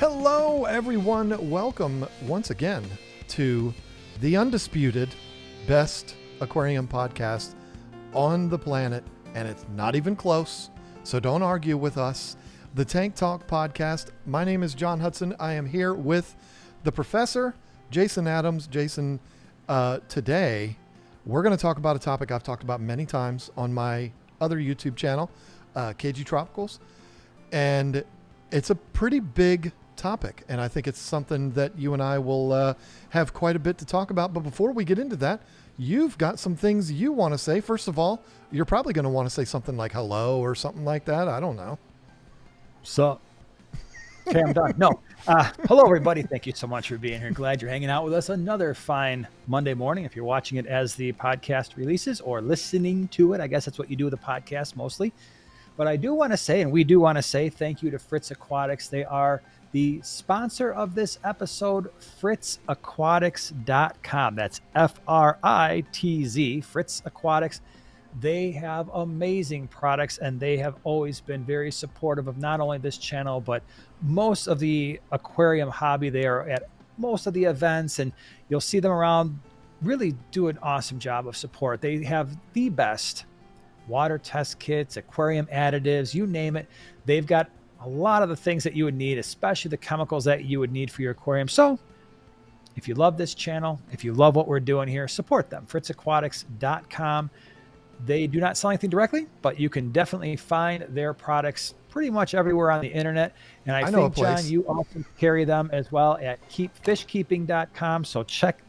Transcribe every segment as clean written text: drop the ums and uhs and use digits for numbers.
Hello, everyone. Welcome once again to the undisputed best aquarium podcast on the planet, and it's not even close, so don't argue with us. The Tank Talk Podcast. My name is John Hudson. I am here with the professor, Jason Adams. Jason, today we're going to talk about a topic I've talked about many times on my other YouTube channel, KG Tropicals, and it's a pretty big topic, and I think it's something that you and I will have quite a bit to talk about. But before we get into that, you've got some things you want to say. First of all, you're probably going to want to say something like hello or something like that. I don't know. So, okay, I'm done. No. Hello, everybody. Thank you so much for being here. Glad you're hanging out with us. Another fine Monday morning. If you're watching it as the podcast releases or listening to it, I guess that's what you do with a podcast mostly. But I do want to say, and we do want to say, thank you to Fritz Aquatics. They are the sponsor of this episode, fritzaquatics.com. That's F-R-I-T-Z, Fritz Aquatics. They have amazing products, and they have always been very supportive of not only this channel, but most of the aquarium hobby. They are at most of the events, and you'll see them around. Really do an awesome job of support. They have the best water test kits, aquarium additives, you name it. They've got a lot of the things that you would need, especially the chemicals that you would need for your aquarium. So if you love this channel, if you love what we're doing here, support them. fritzaquatics.com. They do not sell anything directly, but you can definitely find their products pretty much everywhere on the internet. And I think, John, you also carry them as well at fishkeeping.com. So check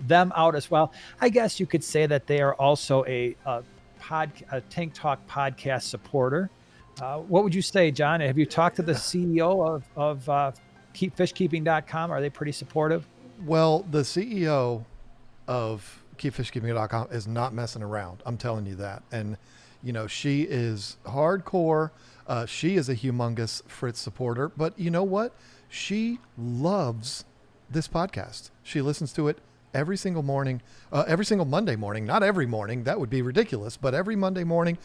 them out as well. I guess you could say that they are also a Tank Talk podcast supporter. What would you say, John? Have you talked to the CEO of fishkeeping.com? Are they pretty supportive? Well, the CEO of keepfishkeeping.com is not messing around. I'm telling you that. And, you know, she is hardcore. She is a humongous Fritz supporter. But you know what? She loves this podcast. She listens to it every single morning, every single Monday morning, not every morning. That would be ridiculous, but every Monday morning.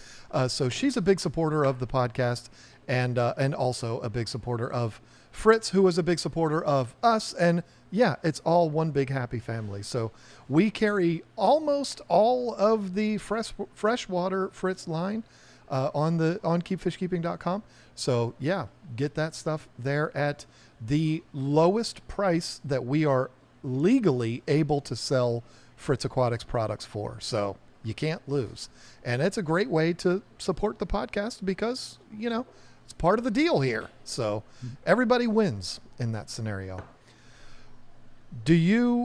So she's a big supporter of the podcast and also a big supporter of Fritz, who is a big supporter of us. And yeah, it's all one big happy family. So we carry almost all of the freshwater Fritz line on keepfishkeeping.com. So yeah, get that stuff there at the lowest price that we are legally able to sell Fritz Aquatics products for. So you can't lose. And it's a great way to support the podcast because, you know, it's part of the deal here. So everybody wins in that scenario.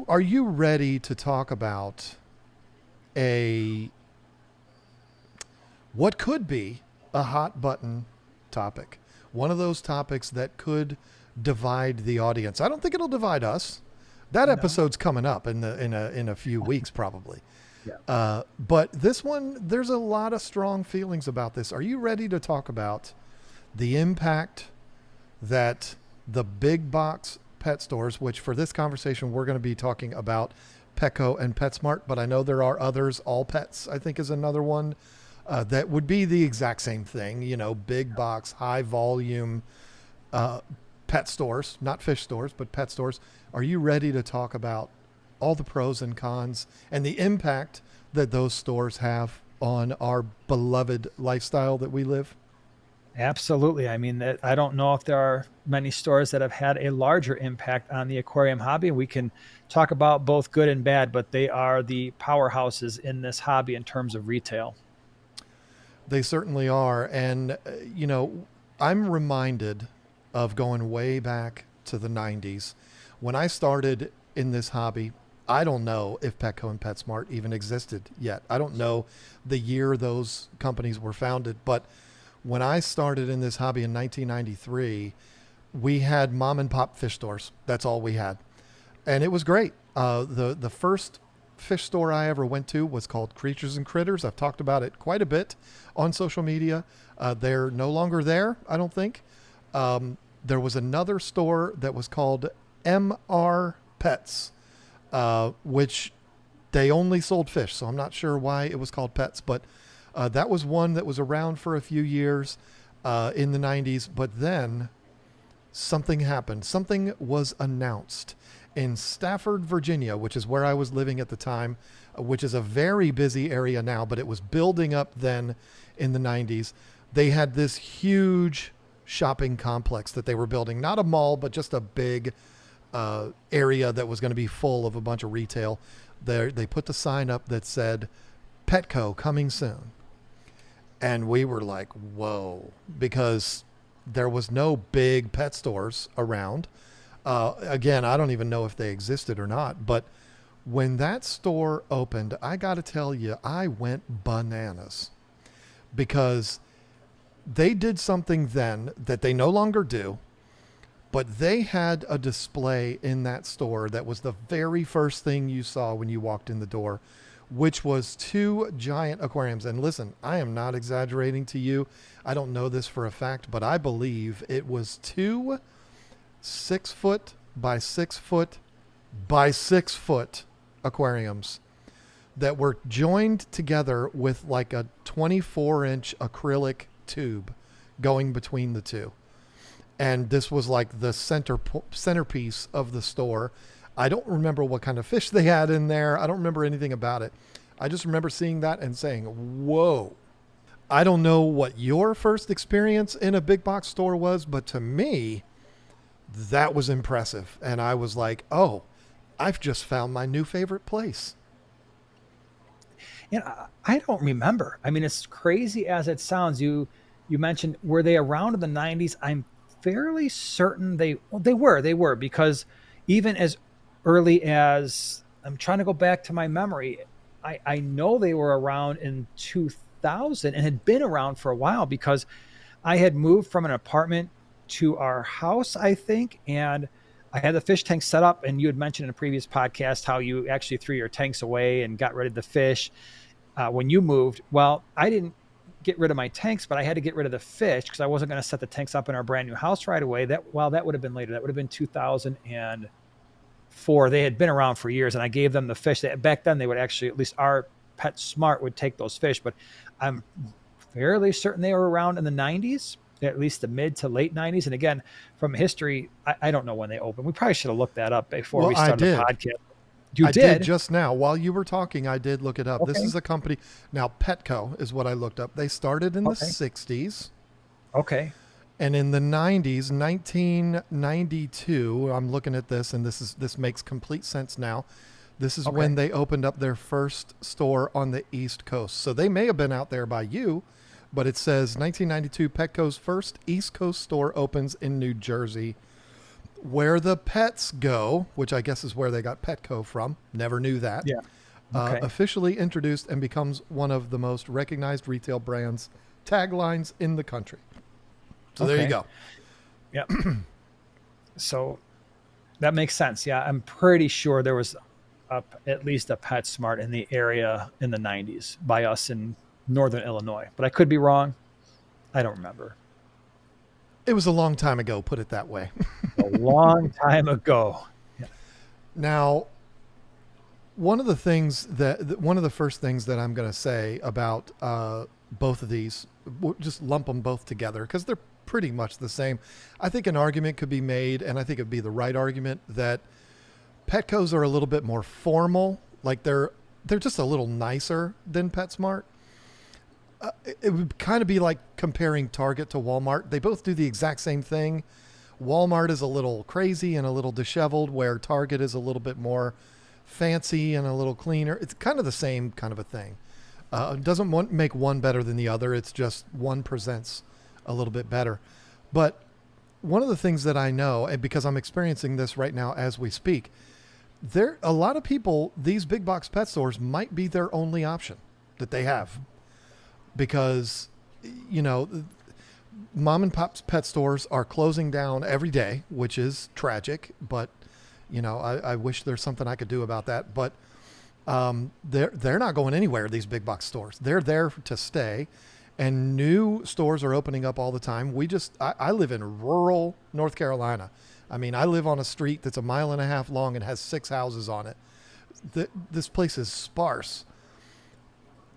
Are you ready to talk about what could be a hot button topic? One of those topics that could divide the audience. I don't think it'll divide us. That episode's coming up in a few weeks probably. Yeah. But this one, there's a lot of strong feelings about this. Are you ready to talk about the impact that the big box pet stores, which for this conversation, we're going to be talking about Petco and Petsmart, but I know there are others. All Pets, I think, is another one that would be the exact same thing, you know, big box, high volume pet stores, not fish stores, but pet stores. Are you ready to talk about all the pros and cons and the impact that those stores have on our beloved lifestyle that we live? Absolutely. I mean, I don't know if there are many stores that have had a larger impact on the aquarium hobby. We can talk about both good and bad, but they are the powerhouses in this hobby in terms of retail. They certainly are. And, you know, I'm reminded of going way back to the 90s. When I started in this hobby, I don't know if Petco and PetSmart even existed yet. I don't know the year those companies were founded, but when I started in this hobby in 1993, we had mom and pop fish stores. That's all we had. And it was great. The first fish store I ever went to was called Creatures and Critters. I've talked about it quite a bit on social media. They're no longer there, I don't think. There was another store that was called MR Pets, which they only sold fish. So I'm not sure why it was called Pets, but that was one that was around for a few years in the 90s. But then something happened. Something was announced in Stafford, Virginia, which is where I was living at the time, which is a very busy area now, but it was building up then in the 90s. They had this huge shopping complex that they were building, not a mall, but just a big area that was going to be full of a bunch of retail. They put the sign up that said Petco coming soon. And we were like, whoa, because there was no big pet stores around. Again, I don't even know if they existed or not, but when that store opened, I got to tell you, I went bananas because they did something then that they no longer do, but they had a display in that store that was the very first thing you saw when you walked in the door, which was two giant aquariums. And listen, I am not exaggerating to you. I don't know this for a fact, but I believe it was two 6 foot by 6 foot by 6 foot aquariums that were joined together with like a 24-inch acrylic tube going between the two. And this was like the centerpiece of the store. I don't remember what kind of fish they had in there. I don't remember anything about it. I just remember seeing that and saying, whoa. I don't know what your first experience in a big box store was, but to me, that was impressive. And I was like, oh, I've just found my new favorite place. And I don't remember. I mean, as crazy as it sounds, you mentioned, were they around in the 90s? I'm fairly certain they were, because even as early as, I'm trying to go back to my memory, I know they were around in 2000 and had been around for a while, because I had moved from an apartment to our house, I think, and I had the fish tank set up, and you had mentioned in a previous podcast how you actually threw your tanks away and got rid of the fish when you moved. Well, I didn't get rid of my tanks, but I had to get rid of the fish because I wasn't going to set the tanks up in our brand new house right away. That would have been later. That would have been 2004. They had been around for years, and I gave them the fish. Back then, they would actually, at least our Petsmart would take those fish, but I'm fairly certain they were around in the 90s, at least the mid to late 90s. And again, from history, I don't know when they opened. We probably should have looked that up before we started the podcast. I did just now. While you were talking, I did look it up. Okay. This is a company. Now, Petco is what I looked up. They started in the 60s. Okay. And in the 90s, 1992, I'm looking at this, and this makes complete sense now. This is when they opened up their first store on the East Coast. So they may have been out there by you, but it says 1992, Petco's first East Coast store opens in New Jersey, where the pets go, which I guess is where they got Petco from. Never knew that. Yeah. Officially introduced and becomes one of the most recognized retail brands taglines in the country. So there you go. Yeah. So that makes sense. Yeah. I'm pretty sure there was at least a PetSmart in the area in the 90s by us in Northern Illinois, but I could be wrong. I don't remember. It was a long time ago, put it that way. A long time ago. Yeah. Now, one of the first things that I'm going to say about both of these, we'll just lump them both together because they're pretty much the same. I think an argument could be made, and I think it'd be the right argument, that Petcos are a little bit more formal. Like they're just a little nicer than PetSmart. It would kind of be like comparing Target to Walmart. They both do the exact same thing. Walmart is a little crazy and a little disheveled, where Target is a little bit more fancy and a little cleaner. It's kind of the same kind of a thing. It doesn't make one better than the other. It's just one presents a little bit better. But one of the things that I know, and because I'm experiencing this right now as we speak, a lot of people, these big box pet stores might be their only option that they have. Because, mom and pop's pet stores are closing down every day, which is tragic. But, I wish there's something I could do about that. But they're not going anywhere, these big box stores. They're there to stay. And new stores are opening up all the time. I live in rural North Carolina. I mean, I live on a street that's 1.5 miles long and has 6 houses on it. This place is sparse.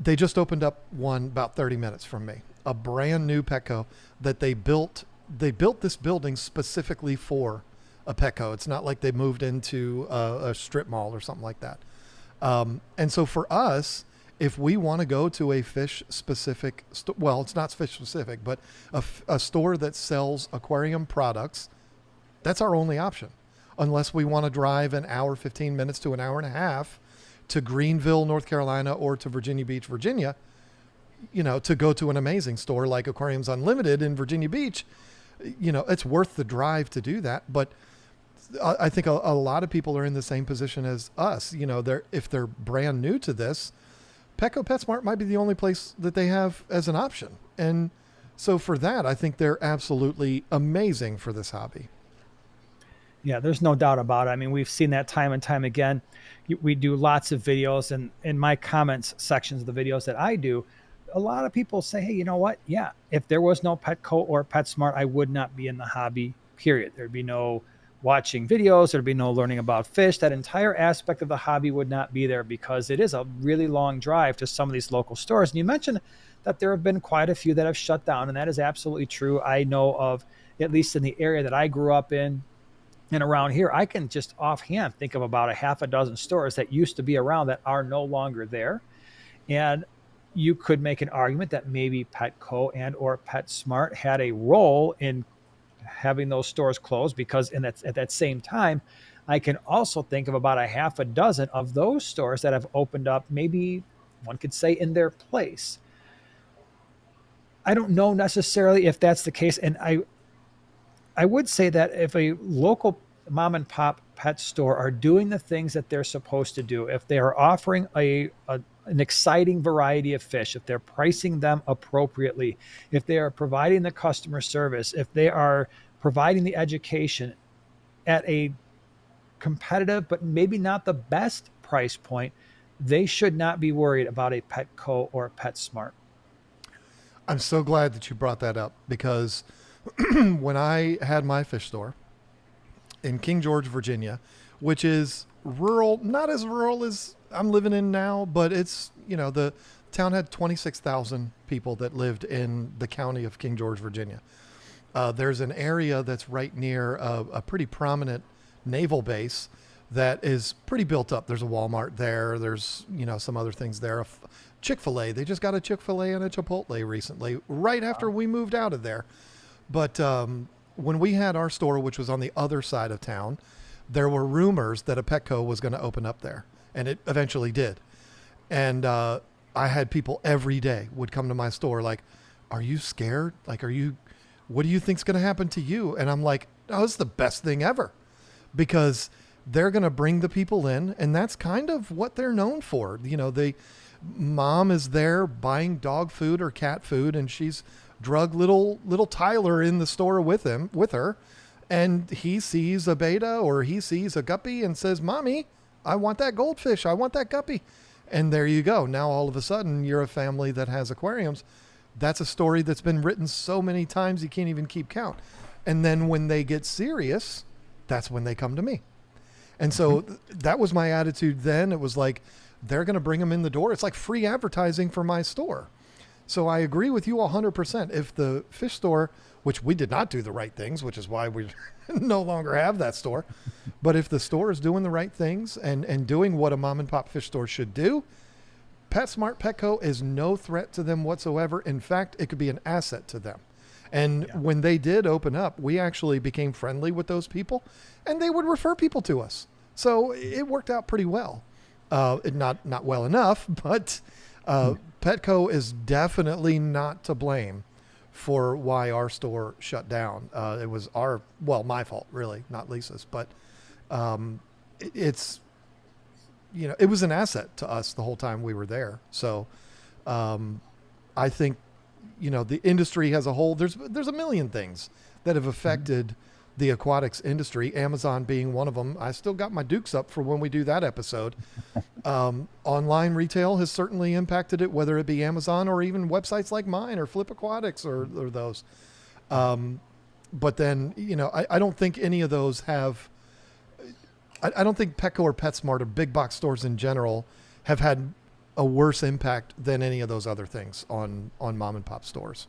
They just opened up one about 30 minutes from me, a brand new Petco that they built they built this building specifically for a Petco. It's not like they moved into a strip mall or something like that. And so for us, if we want to go to a fish specific, well, it's not fish specific, but a store that sells aquarium products, that's our only option. Unless we want to drive an hour, 15 minutes to an hour and a half to Greenville, North Carolina, or to Virginia Beach, Virginia, to go to an amazing store like Aquariums Unlimited in Virginia Beach, it's worth the drive to do that. But I think a lot of people are in the same position as us. If they're brand new to this, Petco PetSmart might be the only place that they have as an option. And so for that, I think they're absolutely amazing for this hobby. Yeah, there's no doubt about it. I mean, we've seen that time and time again. We do lots of videos, and in my comments sections of the videos that I do, a lot of people say, hey, you know what? Yeah, if there was no Petco or PetSmart, I would not be in the hobby, period. There'd be no watching videos. There'd be no learning about fish. That entire aspect of the hobby would not be there, because it is a really long drive to some of these local stores. And you mentioned that there have been quite a few that have shut down, and that is absolutely true. I know of, at least in the area that I grew up in and around here, I can just offhand think of about a half a dozen stores that used to be around that are no longer there. And you could make an argument that maybe Petco and or PetSmart had a role in having those stores closed, because at that same time, I can also think of about a half a dozen of those stores that have opened up, maybe one could say, in their place. I don't know necessarily if that's the case. And I would say that if a local mom and pop pet store are doing the things that they're supposed to do, if they are offering an exciting variety of fish, if they're pricing them appropriately, if they are providing the customer service, if they are providing the education at a competitive but maybe not the best price point, they should not be worried about a Petco or PetSmart. I'm so glad that you brought that up, because when I had my fish store in King George, Virginia, which is rural, not as rural as I'm living in now, but it's, the town had 26,000 people that lived in the county of King George, Virginia. There's an area that's right near a pretty prominent naval base that is pretty built up. There's a Walmart there. There's, some other things there. Chick-fil-A. They just got a Chick-fil-A and a Chipotle recently, right after we moved out of there. But when we had our store, which was on the other side of town, there were rumors that a Petco was going to open up there, and it eventually did. And I had people every day would come to my store like, are you scared? Like, what do you think's going to happen to you? And I'm like, oh, it's the best thing ever, because they're going to bring the people in, and that's kind of what they're known for. Mom is there buying dog food or cat food, and she's drug little Tyler in the store with her, and he sees a beta or he sees a guppy and says, Mommy, I want that goldfish. I want that guppy. And there you go. Now, all of a sudden, you're a family that has aquariums. That's a story that's been written so many times you can't even keep count. And then when they get serious, that's when they come to me. And so that was my attitude then. It was like, they're going to bring them in the door. It's like free advertising for my store. So I agree with you 100%. If the fish store, which we did not do the right things, which is why we no longer have that store, but if the store is doing the right things and doing what a mom and pop fish store should do, PetSmart Petco is no threat to them whatsoever. In fact, it could be an asset to them. And when they did open up, we actually became friendly with those people, and they would refer people to us. So it worked out pretty well. Not well enough, but Petco is definitely not to blame for why our store shut down. It was my fault, really, not Lisa's, but it's, it was an asset to us the whole time we were there. So I think, the industry as a whole, there's a million things that have affected the aquatics industry, Amazon being one of them. I still got my dukes up for when we do that episode. Online retail has certainly impacted it, whether it be Amazon or even websites like mine or Flip Aquatics or those. But then, I don't think any of those have, I don't think Petco or PetSmart or big box stores in general have had a worse impact than any of those other things on mom and pop stores.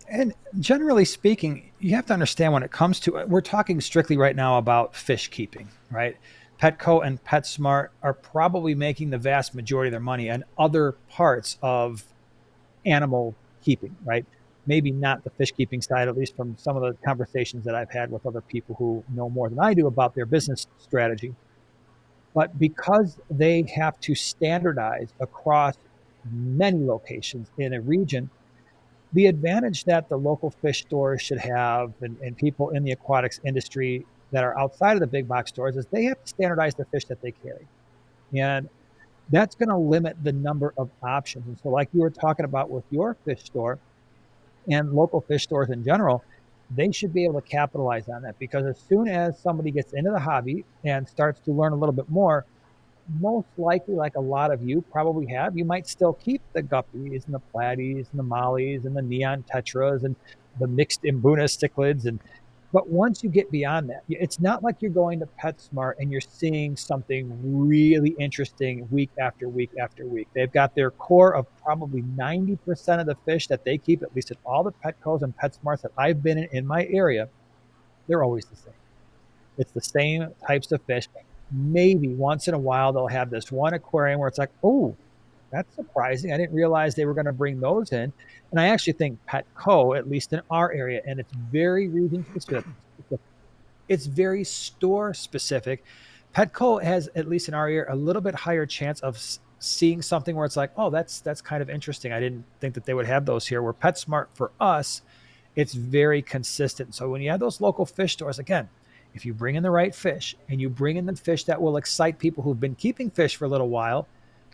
And generally speaking, you have to understand when it comes to, we're talking strictly right now about fish keeping, right? Petco and PetSmart are probably making the vast majority of their money on other parts of animal keeping, right? Maybe not the fish keeping side, at least from some of the conversations that I've had with other people who know more than I do about their business strategy. But because they have to standardize across many locations in a region, the advantage that the local fish stores should have and people in the aquatics industry that are outside of the big box stores is they have to standardize the fish that they carry. And that's going to limit the number of options. And so, like you were talking about with your fish store and local fish stores in general, they should be able to capitalize on that because as soon as somebody gets into the hobby and starts to learn a little bit more, most likely, like a lot of you probably have, you might still keep the guppies and the platies and the mollies and the neon tetras and the mixed imbuna cichlids. But once you get beyond that, it's not like you're going to PetSmart and you're seeing something really interesting week after week after week. They've got their core of probably 90% of the fish that they keep, at least at all the Petcos and PetSmarts that I've been in my area. They're always the same. It's the same types of fish. Maybe once in a while they'll have this one aquarium where it's like, oh, that's surprising. I didn't realize they were going to bring those in. And I actually think Petco, at least in our area, and it's very region specific, it's very store specific. Petco has, at least in our area, a little bit higher chance of seeing something where it's like, oh, that's kind of interesting. I didn't think that they would have those here. Where PetSmart for us, it's very consistent. So when you have those local fish stores, again, if you bring in the right fish and you bring in the fish that will excite people who've been keeping fish for a little while,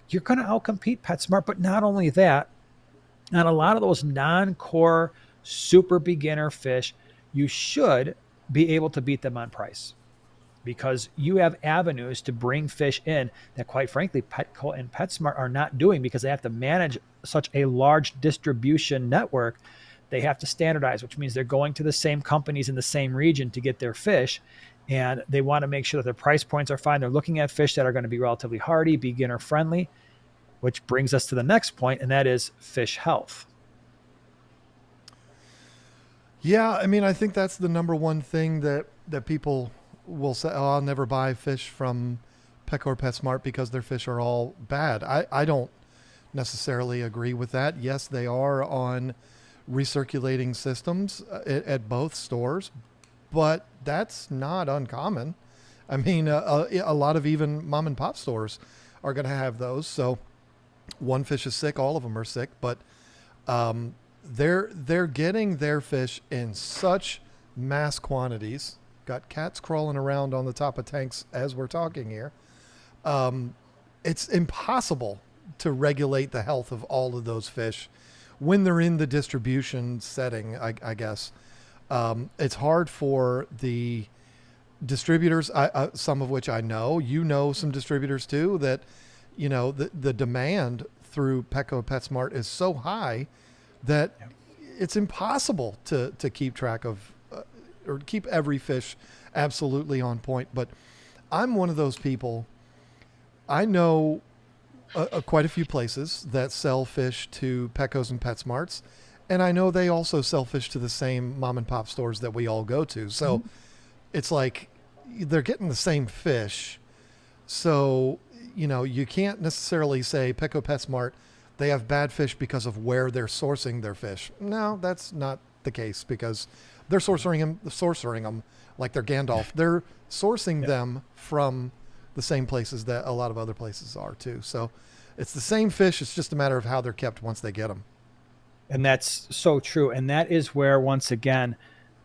you're going to outcompete PetSmart. But not only that, on a lot of those non-core, super beginner fish, you should be able to beat them on price because you have avenues to bring fish in that, quite frankly, Petco and PetSmart are not doing because they have to manage such a large distribution network. They have to standardize, which means they're going to the same companies in the same region to get their fish. And they want to make sure that their price points are fine. They're looking at fish that are going to be relatively hardy, beginner friendly, which brings us to the next point, and that is fish health. Yeah, I mean, I think that's the number one thing that people will say, "Oh, I'll never buy fish from Petco or PetSmart because their fish are all bad." I don't necessarily agree with that. Yes, they are on recirculating systems at both stores, but that's not uncommon. I mean, a lot of even mom and pop stores are going to have those. So one fish is sick, all of them are sick, but um, they're getting their fish in such mass quantities. Got cats crawling around on the top of tanks as we're talking here. Um, it's impossible to regulate the health of all of those fish when they're in the distribution setting. I guess it's hard for the distributors, some of which I know. You know some distributors too that the demand through Petco PetSmart is so high that it's impossible to keep track of or keep every fish absolutely on point. But I'm one of those people. I know quite a few places that sell fish to Petco's and PetSmarts, and I know they also sell fish to the same mom and pop stores that we all go to. So it's like they're getting the same fish. So you can't necessarily say Petco PetSmart, they have bad fish because of where they're sourcing their fish. No, that's not the case because they're sourcing them like they're Gandalf. They're sourcing them from the same places that a lot of other places are too. So it's the same fish. It's just a matter of how they're kept once they get them. And that's so true. And that is where, once again,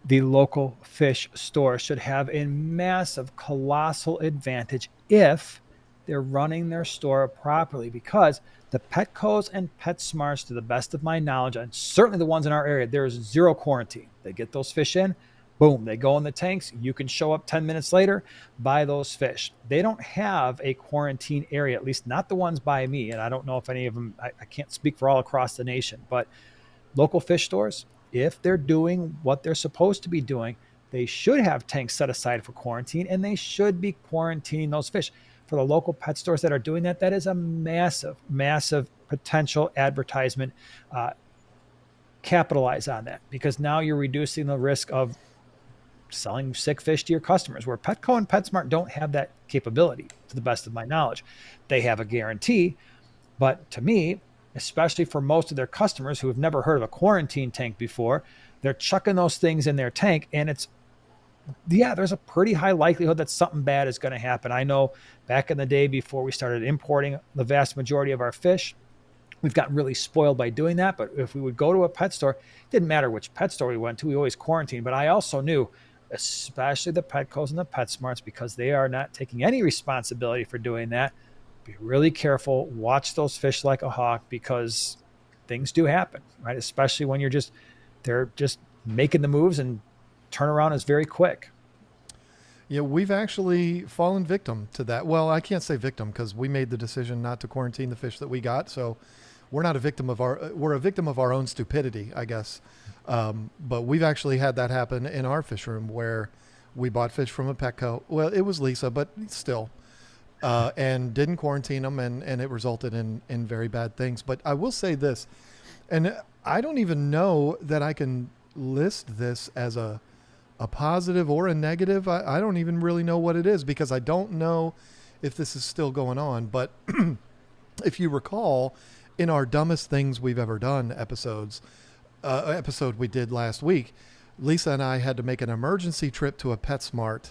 the local fish store should have a massive, colossal advantage if they're running their store properly. Because the Petcos and PetSmarts, to the best of my knowledge, and certainly the ones in our area, there's zero quarantine. They get those fish in, boom, they go in the tanks. You can show up 10 minutes later, buy those fish. They don't have a quarantine area, at least not the ones by me. And I don't know if any of them, I can't speak for all across the nation, but local fish stores, if they're doing what they're supposed to be doing, they should have tanks set aside for quarantine and they should be quarantining those fish. For the local pet stores that are doing that, that is a massive, massive potential advertisement capitalize on that, because now you're reducing the risk of selling sick fish to your customers, where Petco and PetSmart don't have that capability to the best of my knowledge. They have a guarantee, but to me, especially for most of their customers who have never heard of a quarantine tank before, they're chucking those things in their tank, and it's, yeah, there's a pretty high likelihood that something bad is going to happen. I know back in the day before we started importing the vast majority of our fish, we've gotten really spoiled by doing that. But if we would go to a pet store, it didn't matter which pet store we went to, we always quarantined. But I also knew, especially the Petcos and the PetSmarts, because they are not taking any responsibility for doing that, be really careful, watch those fish like a hawk, because things do happen, right? Especially when they're just making the moves, and turnaround is very quick. Yeah, we've actually fallen victim to that. Well, I can't say victim because we made the decision not to quarantine the fish that we got. So we're a victim of our own stupidity, I guess. But we've actually had that happen in our fish room where we bought fish from a Petco. Well, it was Lisa, but still, and didn't quarantine them, and it resulted in very bad things. But I will say this, and I don't even know that I can list this as a positive or a negative. I don't even really know what it is, because I don't know if this is still going on. But if you recall, in our dumbest things we've ever done episode we did last week, Lisa and I had to make an emergency trip to a PetSmart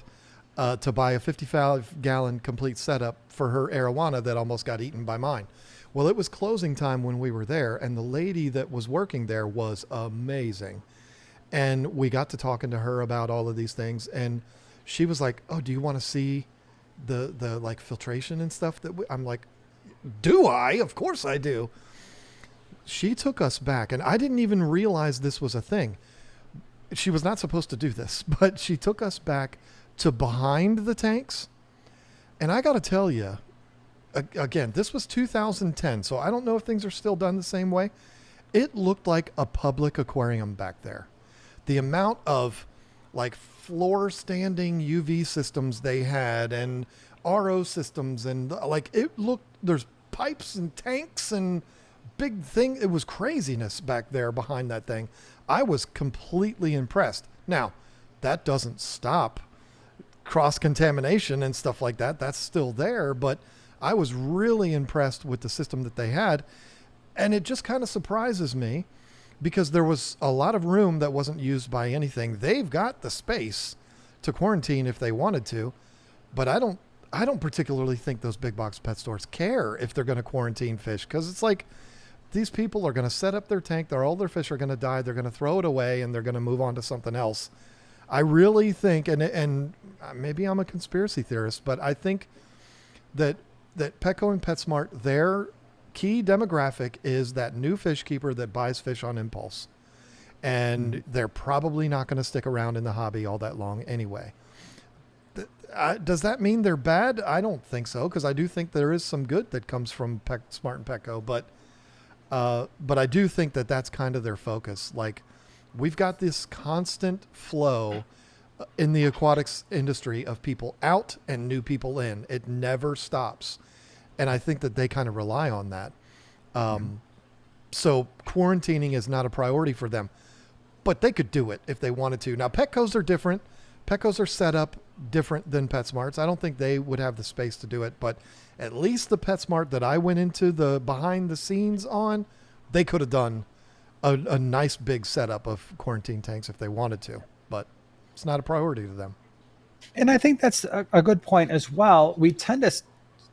to buy a 55-gallon complete setup for her arowana that almost got eaten by mine. Well, it was closing time when we were there, and the lady that was working there was amazing. And we got to talking to her about all of these things, and she was like, "Oh, do you want to see the like filtration and stuff that I'm like, "Do I? Of course I do." She took us back, and I didn't even realize this was a thing. She was not supposed to do this, but she took us back to behind the tanks. And I got to tell you, again, this was 2010, so I don't know if things are still done the same way. It looked like a public aquarium back there. The amount of like floor standing UV systems they had, and RO systems, and like it looked, there's pipes and tanks and big thing. It was craziness back there behind that thing. I was completely impressed. Now, that doesn't stop cross contamination and stuff like that. That's still there, but I was really impressed with the system that they had. And it just kind of surprises me, because there was a lot of room that wasn't used by anything. They've got the space to quarantine if they wanted to, but I don't particularly think those big box pet stores care if they're going to quarantine fish, because it's like these people are going to set up their tank, all their fish are going to die, they're going to throw it away, and they're going to move on to something else. I really think, and maybe I'm a conspiracy theorist, but I think that Petco and PetSmart, their key demographic is that new fish keeper that buys fish on impulse. And they're probably not going to stick around in the hobby all that long anyway. Does that mean they're bad? I don't think so, because I do think there is some good that comes from Petsmart and Petco, but I do think that that's kind of their focus. Like, we've got this constant flow in the aquatics industry of people out and new people in. It never stops. And I think that they kind of rely on that. So quarantining is not a priority for them, but they could do it if they wanted to. Now, Petcos are different. Petcos are set up different than PetSmarts. I don't think they would have the space to do it, but at least the PetSmart that I went into the behind the scenes on, they could have done a nice big setup of quarantine tanks if they wanted to, but it's not a priority to them. And I think that's a good point as well. We tend to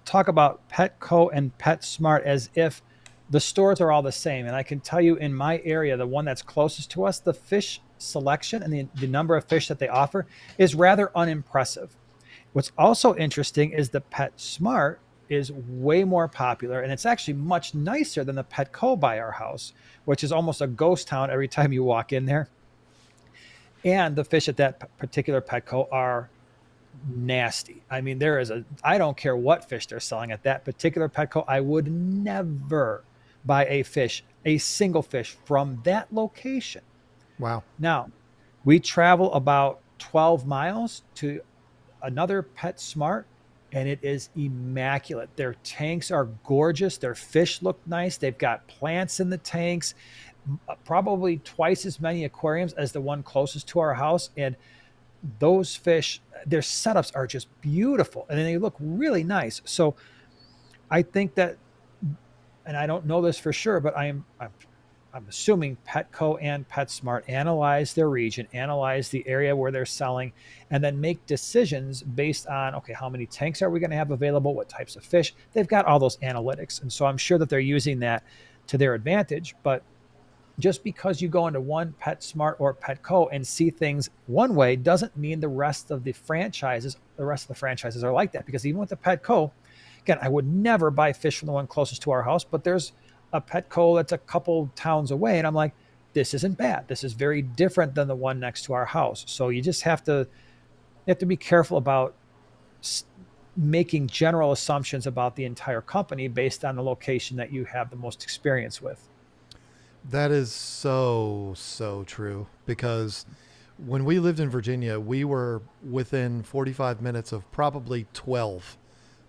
talk about Petco and PetSmart as if the stores are all the same. And I can tell you, in my area, the one that's closest to us, the fish selection and the number of fish that they offer is rather unimpressive. What's also interesting is the PetSmart is way more popular, and it's actually much nicer than the Petco by our house, which is almost a ghost town every time you walk in there. And the fish at that particular Petco are nasty. I mean, I don't care what fish they're selling at that particular Petco. I would never buy a single fish from that location. Wow. Now, we travel about 12 miles to another PetSmart, and it is immaculate. Their tanks are gorgeous. Their fish look nice. They've got plants in the tanks. probably twice as many aquariums as the one closest to our house. And those fish, their setups are just beautiful and they look really nice. So I think that, and I don't know this for sure, but I'm assuming Petco and PetSmart analyze their region, analyze the area where they're selling, and then make decisions based on, okay, how many tanks are we going to have available? What types of fish? They've got all those analytics. And so I'm sure that they're using that to their advantage. But just because you go into one PetSmart or Petco and see things one way doesn't mean the rest of the franchises are like that. Because even with the Petco, again, I would never buy fish from the one closest to our house, but there's a Petco that's a couple towns away, and I'm like, this isn't bad. This is very different than the one next to our house. So you just have to be careful about making general assumptions about the entire company based on the location that you have the most experience with. That is so, so true because when we lived in Virginia, we were within 45 minutes of probably 12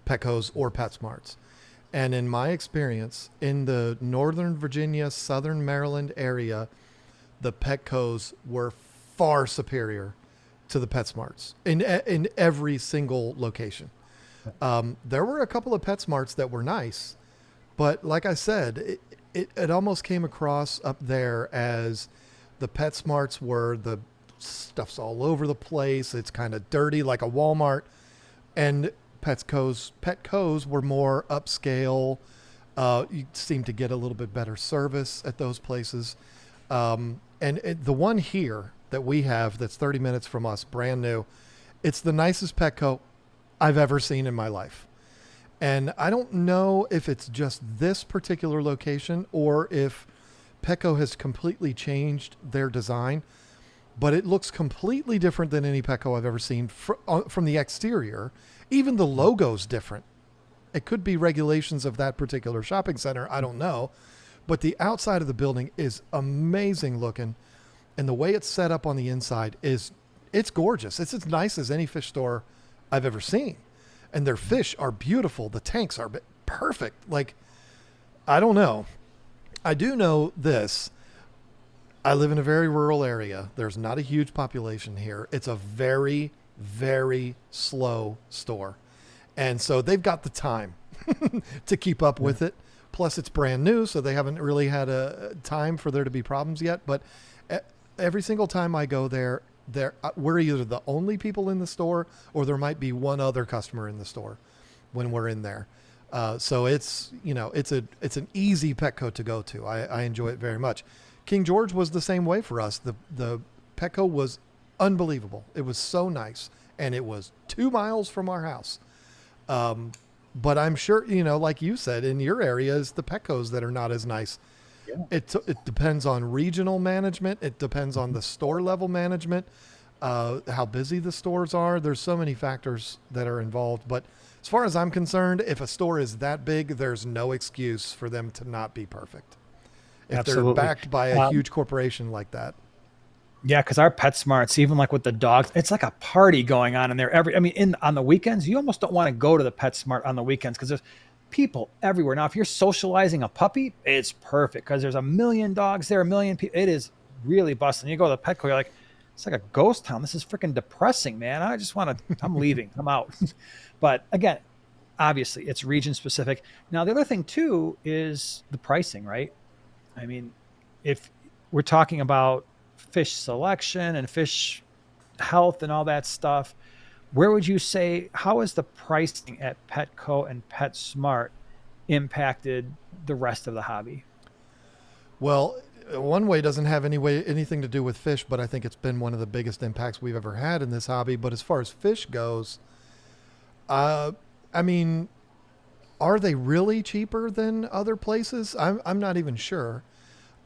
Petco's or PetSmarts. And in my experience, in the Northern Virginia, Southern Maryland area, the Petco's were far superior to the PetSmarts in every single location. There were a couple of PetSmarts that were nice, but like I said, it almost came across up there as the PetSmarts were the stuff's all over the place. It's kind of dirty like a Walmart, and Petco's were more upscale. You seem to get a little bit better service at those places. The one here that we have that's 30 minutes from us, brand new, it's the nicest Petco I've ever seen in my life. And I don't know if it's just this particular location or if Petco has completely changed their design, but it looks completely different than any Petco I've ever seen from the exterior. Even the logo's different. It could be regulations of that particular shopping center. I don't know. But the outside of the building is amazing looking. And the way it's set up on the inside it's gorgeous. It's as nice as any fish store I've ever seen. And their fish are beautiful. The tanks are perfect. Like, I don't know. I do know this. I live in a very rural area. There's not a huge population here. It's a very, very slow store. And so they've got the time to keep up with it. Plus it's brand new, so they haven't really had a time for there to be problems yet. But every single time I go there, we're either the only people in the store or there might be one other customer in the store when we're in there. So it's an easy Petco to go to. I enjoy it very much. King George was the same way for us. The Petco was unbelievable. It was so nice. And it was 2 miles from our house. But I'm sure, like you said, in your areas, the Petcos that are not as nice. Yeah. It depends on regional management. It depends on the store level management, how busy the stores are. There's so many factors that are involved. But as far as I'm concerned, if a store is that big, there's no excuse for them to not be perfect. If Absolutely. They're backed by a huge corporation like that. Yeah, because our PetSmarts, even like with the dogs, it's like a party going on in there. On the weekends, you almost don't want to go to the PetSmart on the weekends because there's people everywhere. Now, if you're socializing a puppy, it's perfect because there's a million dogs there, a million people. It is really bustling. You go to the Petco, you're like, it's like a ghost town. This is freaking depressing, man. I'm leaving. I'm out. But again, obviously, it's region specific. Now, the other thing too is the pricing, right? I mean, if we're talking about fish selection and fish health and all that stuff, where would you say, how is the pricing at Petco and PetSmart impacted the rest of the hobby? Well, one way doesn't have anything to do with fish, but I think it's been one of the biggest impacts we've ever had in this hobby. But as far as fish goes, I mean, are they really cheaper than other places? I'm not even sure,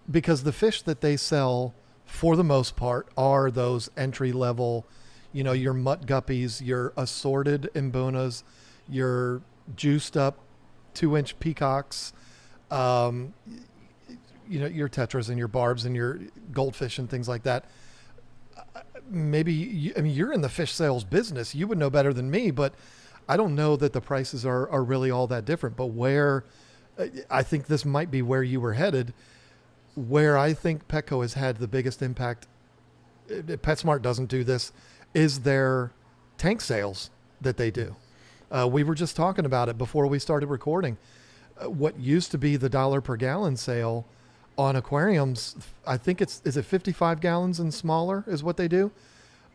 because the fish that they sell for the most part are those entry level, your mutt guppies, your assorted imbunas, your juiced up 2-inch peacocks, your tetras and your barbs and your goldfish and things like that. Maybe, you're in the fish sales business. You would know better than me, but I don't know that the prices are really all that different. But where I think this might be where you were headed, Where I think Petco has had the biggest impact, PetSmart doesn't do this, is their tank sales that they do. We were just talking about it before we started recording. What used to be the dollar per gallon sale on aquariums, I think is it 55 gallons and smaller is what they do.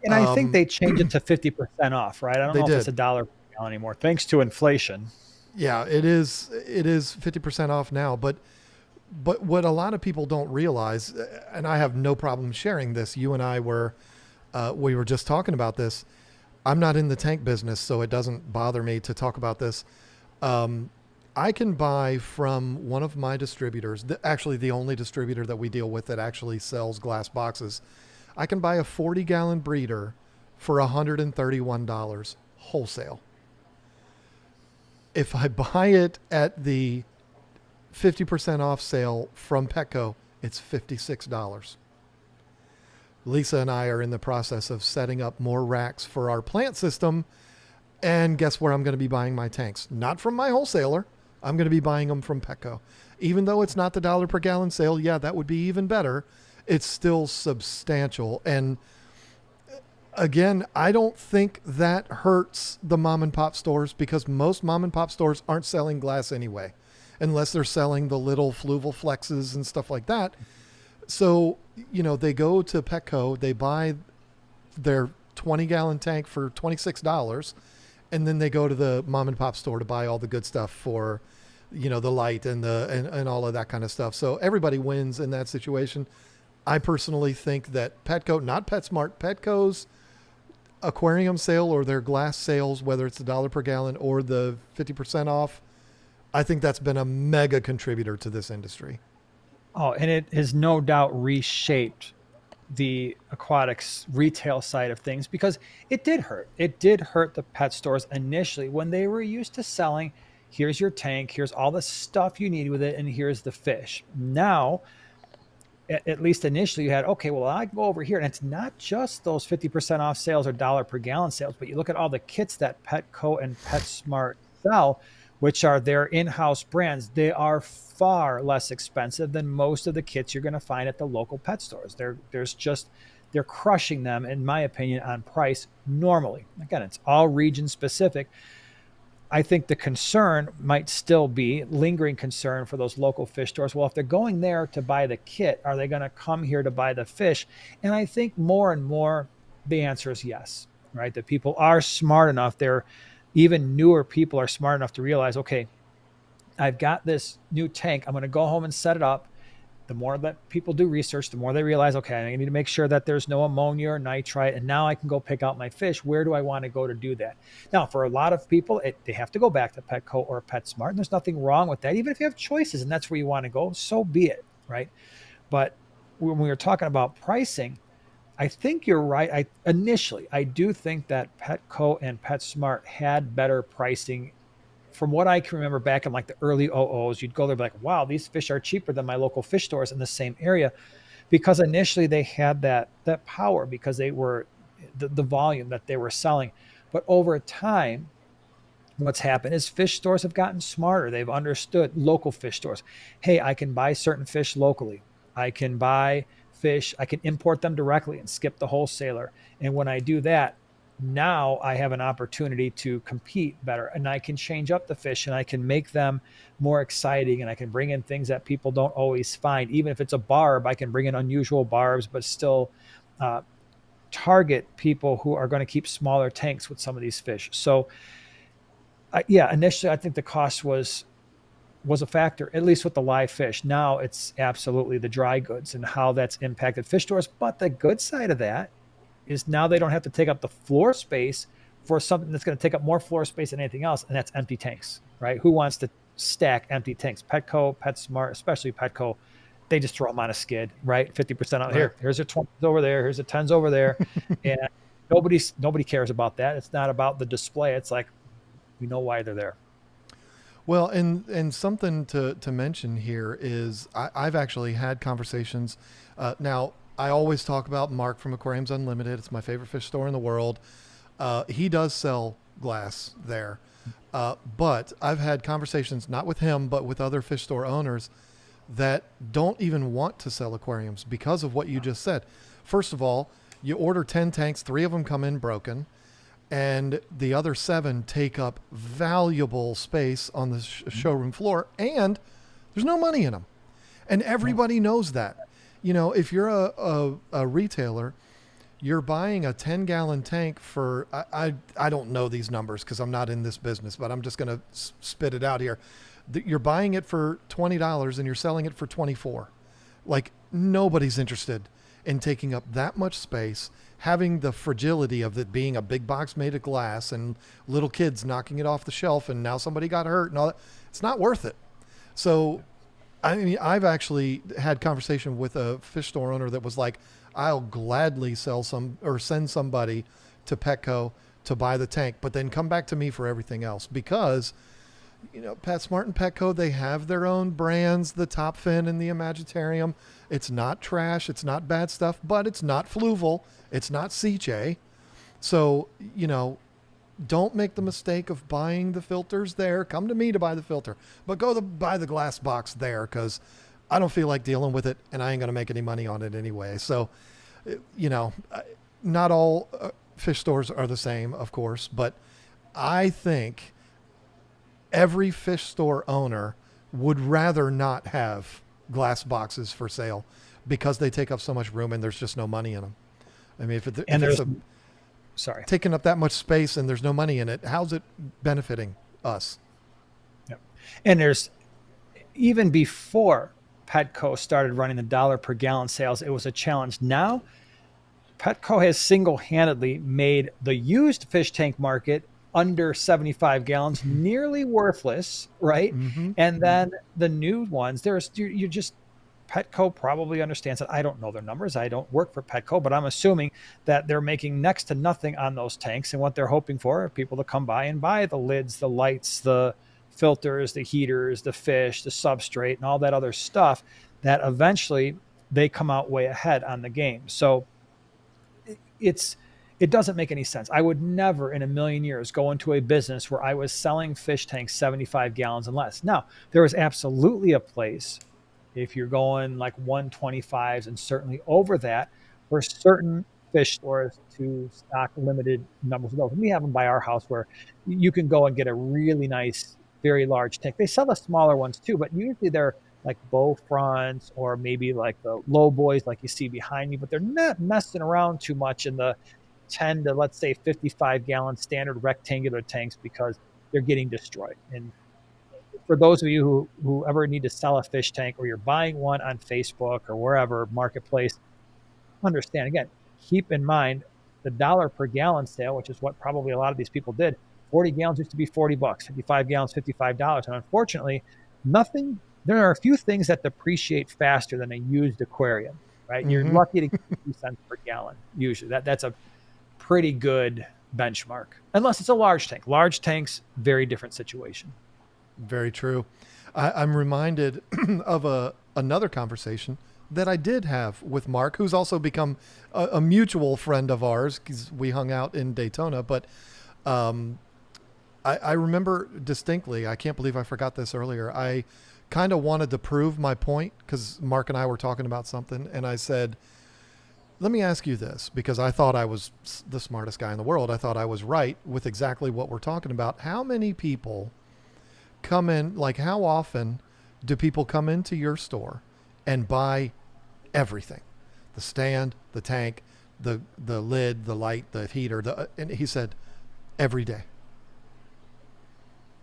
And I think they changed it to 50% off, right? I don't They know if it's did. a dollar per gallon anymore, thanks to inflation. Yeah, it is. It is 50% off now. But what a lot of people don't realize, and I have no problem sharing this. You and I we were just talking about this. I'm not in the tank business, so it doesn't bother me to talk about this. I can buy from one of my distributors, actually the only distributor that we deal with that actually sells glass boxes. I can buy a 40-gallon breeder for $131 wholesale. If I buy it at the 50% off sale from Petco, it's $56. Lisa and I are in the process of setting up more racks for our plant system. And guess where I'm going to be buying my tanks? Not from my wholesaler. I'm going to be buying them from Petco. Even though it's not the dollar per gallon sale, yeah, that would be even better. It's still substantial. And again, I don't think that hurts the mom and pop stores because most mom and pop stores aren't selling glass anyway, unless they're selling the little fluval flexes and stuff like that. So, they go to Petco, they buy their 20-gallon tank for $26, and then they go to the mom and pop store to buy all the good stuff for, the light and and all of that kind of stuff. So everybody wins in that situation. I personally think that Petco, not PetSmart, Petco's aquarium sale or their glass sales, whether it's the dollar per gallon or the 50% off, I think that's been a mega contributor to this industry. Oh, and it has no doubt reshaped the aquatics retail side of things because it did hurt. It did hurt the pet stores initially when they were used to selling, here's your tank, here's all the stuff you need with it, and here's the fish. Now, at least initially, you had, okay, well, I go over here, and it's not just those 50% off sales or dollar per gallon sales, but you look at all the kits that Petco and PetSmart sell, which are their in-house brands. They are far less expensive than most of the kits you're going to find at the local pet stores. They're crushing them, in my opinion, on price normally. Again, it's all region specific. I think the concern might still be lingering concern for those local fish stores. Well, if they're going there to buy the kit, are they going to come here to buy the fish? And I think more and more the answer is yes, right? That people are smart enough. Even newer people are smart enough to realize, okay, I've got this new tank. I'm going to go home and set it up. The more that people do research, the more they realize, okay, I need to make sure that there's no ammonia or nitrite, and now I can go pick out my fish. Where do I want to go to do that? Now, for a lot of people, they have to go back to Petco or PetSmart, and there's nothing wrong with that. Even if you have choices and that's where you want to go, so be it, right? But when we were talking about pricing, I think you're right. I do think that Petco and PetSmart had better pricing. From what I can remember back in like the early OOs, you'd go there and be like, wow, these fish are cheaper than my local fish stores in the same area. Because initially they had that power because they were the volume that they were selling. But over time, what's happened is fish stores have gotten smarter. They've understood local fish stores. Hey, I can buy certain fish locally. I can buy fish, I can import them directly and skip the wholesaler. And when I do that, now I have an opportunity to compete better and I can change up the fish and I can make them more exciting and I can bring in things that people don't always find. Even if it's a barb, I can bring in unusual barbs, but still target people who are going to keep smaller tanks with some of these fish. So yeah, initially I think the cost was a factor, at least with the live fish. Now it's absolutely the dry goods and how that's impacted fish stores. But the good side of that is now they don't have to take up the floor space for something that's going to take up more floor space than anything else, and that's empty tanks, right? Who wants to stack empty tanks? Petco, PetSmart, especially Petco, they just throw them on a skid, right? 50% out here. Here's a 20s over there. Here's a 10s over there. And nobody cares about that. It's not about the display. It's like, we know why they're there. Well, and something to mention here is I've actually had conversations. Now, I always talk about Mark from Aquariums Unlimited. It's my favorite fish store in the world. He does sell glass there. But I've had conversations, not with him, but with other fish store owners that don't even want to sell aquariums because of what you just said. First of all, you order 10 tanks, 3 of them come in broken, and the other 7 take up valuable space on the showroom floor, and there's no money in them. And everybody knows that. You know, if you're a retailer, you're buying a 10-gallon tank for, I don't know these numbers because I'm not in this business, but I'm just going to spit it out here. You're buying it for $20 and you're selling it for $24. Like, nobody's interested in taking up that much space, having the fragility of it being a big box made of glass and little kids knocking it off the shelf and now somebody got hurt and all that. It's not worth it. So, I mean, I've actually had conversation with a fish store owner that was like, I'll gladly sell some or send somebody to Petco to buy the tank, but then come back to me for everything else because, you know, Petsmart and Petco, they have their own brands, the Top Fin and the Imagitarium. It's not trash. It's not bad stuff, but it's not Fluval. It's not CJ. So, you know, don't make the mistake of buying the filters there. Come to me to buy the filter, but go to buy the glass box there because I don't feel like dealing with it and I ain't going to make any money on it anyway. So, you know, not all fish stores are the same, of course, but I think every fish store owner would rather not have glass boxes for sale because they take up so much room and there's just no money in them. I mean, if it's taking up that much space and there's no money in it, how's it benefiting us? Yep. And there's, even before Petco started running the dollar per gallon sales, it was a challenge. Now, Petco has single-handedly made the used fish tank market under 75 gallons nearly worthless, right? Mm-hmm. And then the new ones, Petco probably understands that. I don't know their numbers. I don't work for Petco, but I'm assuming that they're making next to nothing on those tanks. And what they're hoping for are people to come by and buy the lids, the lights, the filters, the heaters, the fish, the substrate, and all that other stuff that eventually they come out way ahead on the game. So it doesn't make any sense. I would never in a million years go into a business where I was selling fish tanks 75 gallons and less. Now, there is absolutely a place if you're going like 125s and certainly over that for certain fish stores to stock limited numbers of those. And we have them by our house where you can go and get a really nice, very large tank. They sell the smaller ones too, but usually they're like bow fronts or maybe like the low boys like you see behind me, but they're not messing around too much in the 10 to, let's say, 55 gallon standard rectangular tanks because they're getting destroyed. And for those of you who ever need to sell a fish tank or you're buying one on Facebook or wherever, marketplace, understand, again, keep in mind the dollar per gallon sale, which is what probably a lot of these people did. 40 gallons used to be $40, 55 gallons, $55. And unfortunately, there are a few things that depreciate faster than a used aquarium, right? Mm-hmm. You're lucky to get 2 cents per gallon. Usually that's a pretty good benchmark, unless it's a large tank. Large tanks, very different situation. Very true. I'm reminded of another conversation that I did have with Mark, who's also become a mutual friend of ours because we hung out in Daytona. But I remember distinctly, I can't believe I forgot this earlier. I kind of wanted to prove my point because Mark and I were talking about something. And I said, let me ask you this, because I thought I was the smartest guy in the world. I thought I was right with exactly what we're talking about. How many people come in, like how often do people come into your store and buy everything? The stand, the tank, the lid, the light, the heater. And he said, every day.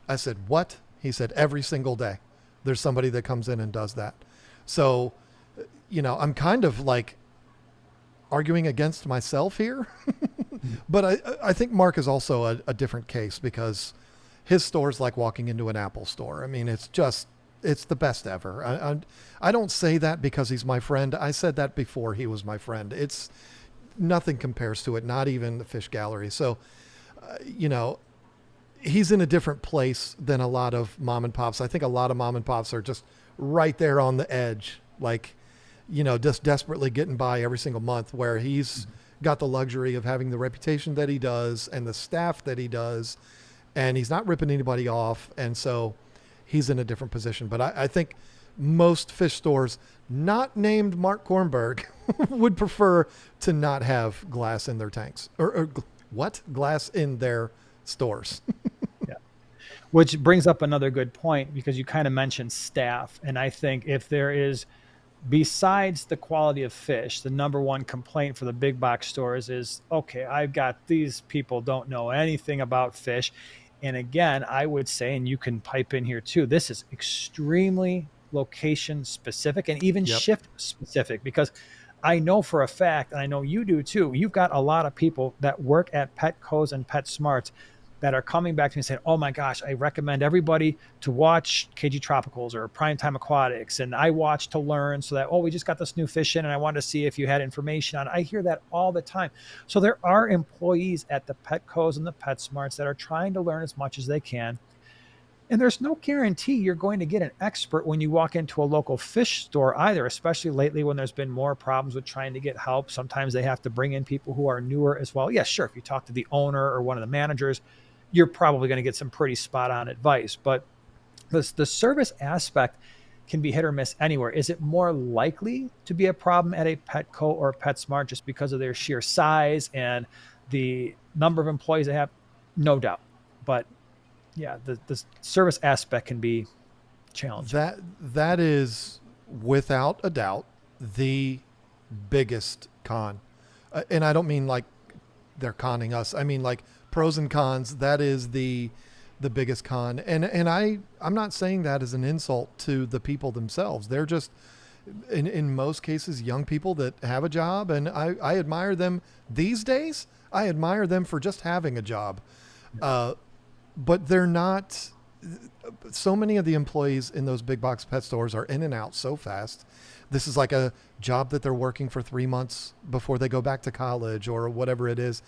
I said, what? He said, every single day. There's somebody that comes in and does that. So, you know, I'm kind of like arguing against myself here, but I think Mark is also a different case because his store's like walking into an Apple store. I mean, it's the best ever. I don't say that because he's my friend. I said that before he was my friend. It's nothing compares to it, not even the fish gallery. So, you know, he's in a different place than a lot of mom and pops. I think a lot of mom and pops are just right there on the edge, like, you know, just desperately getting by every single month, where he's got the luxury of having the reputation that he does and the staff that he does, and he's not ripping anybody off. And so he's in a different position. But I think most fish stores not named Mark Kornberg would prefer to not have glass in their tanks or what glass in their stores. Yeah. Which brings up another good point because you kind of mentioned staff. And I think if there is, besides the quality of fish, the number one complaint for the big box stores is, okay, I've got these people don't know anything about fish. And again, I would say, and you can pipe in here too, this is extremely location specific and even Yep. shift specific because I know for a fact, and I know you do too, you've got a lot of people that work at Petco's and PetSmarts that are coming back to me saying, "Oh my gosh, I recommend everybody to watch KG Tropicals or Primetime Aquatics, and I watch to learn so that we just got this new fish in, and I wanted to see if you had information on it." I hear that all the time. So there are employees at the Petcos and the PetSmarts that are trying to learn as much as they can. And there's no guarantee you're going to get an expert when you walk into a local fish store either, especially lately when there's been more problems with trying to get help. Sometimes they have to bring in people who are newer as well. Yeah, sure. If you talk to the owner or one of the managers, you're probably going to get some pretty spot on advice. But the service aspect can be hit or miss anywhere. Is it more likely to be a problem at a Petco or PetSmart just because of their sheer size and the number of employees they have? No doubt. But yeah, the service aspect can be challenging. That is without a doubt the biggest con. And I don't mean like they're conning us. I mean like pros and cons. That is the biggest con. And I'm not saying that as an insult to the people themselves. They're just in most cases young people that have a job, and I admire them these days. I admire them for just having a job. But they're not. So many of the employees in those big box pet stores are in and out so fast. This is like a job that they're working for 3 months before they go back to college or whatever it is.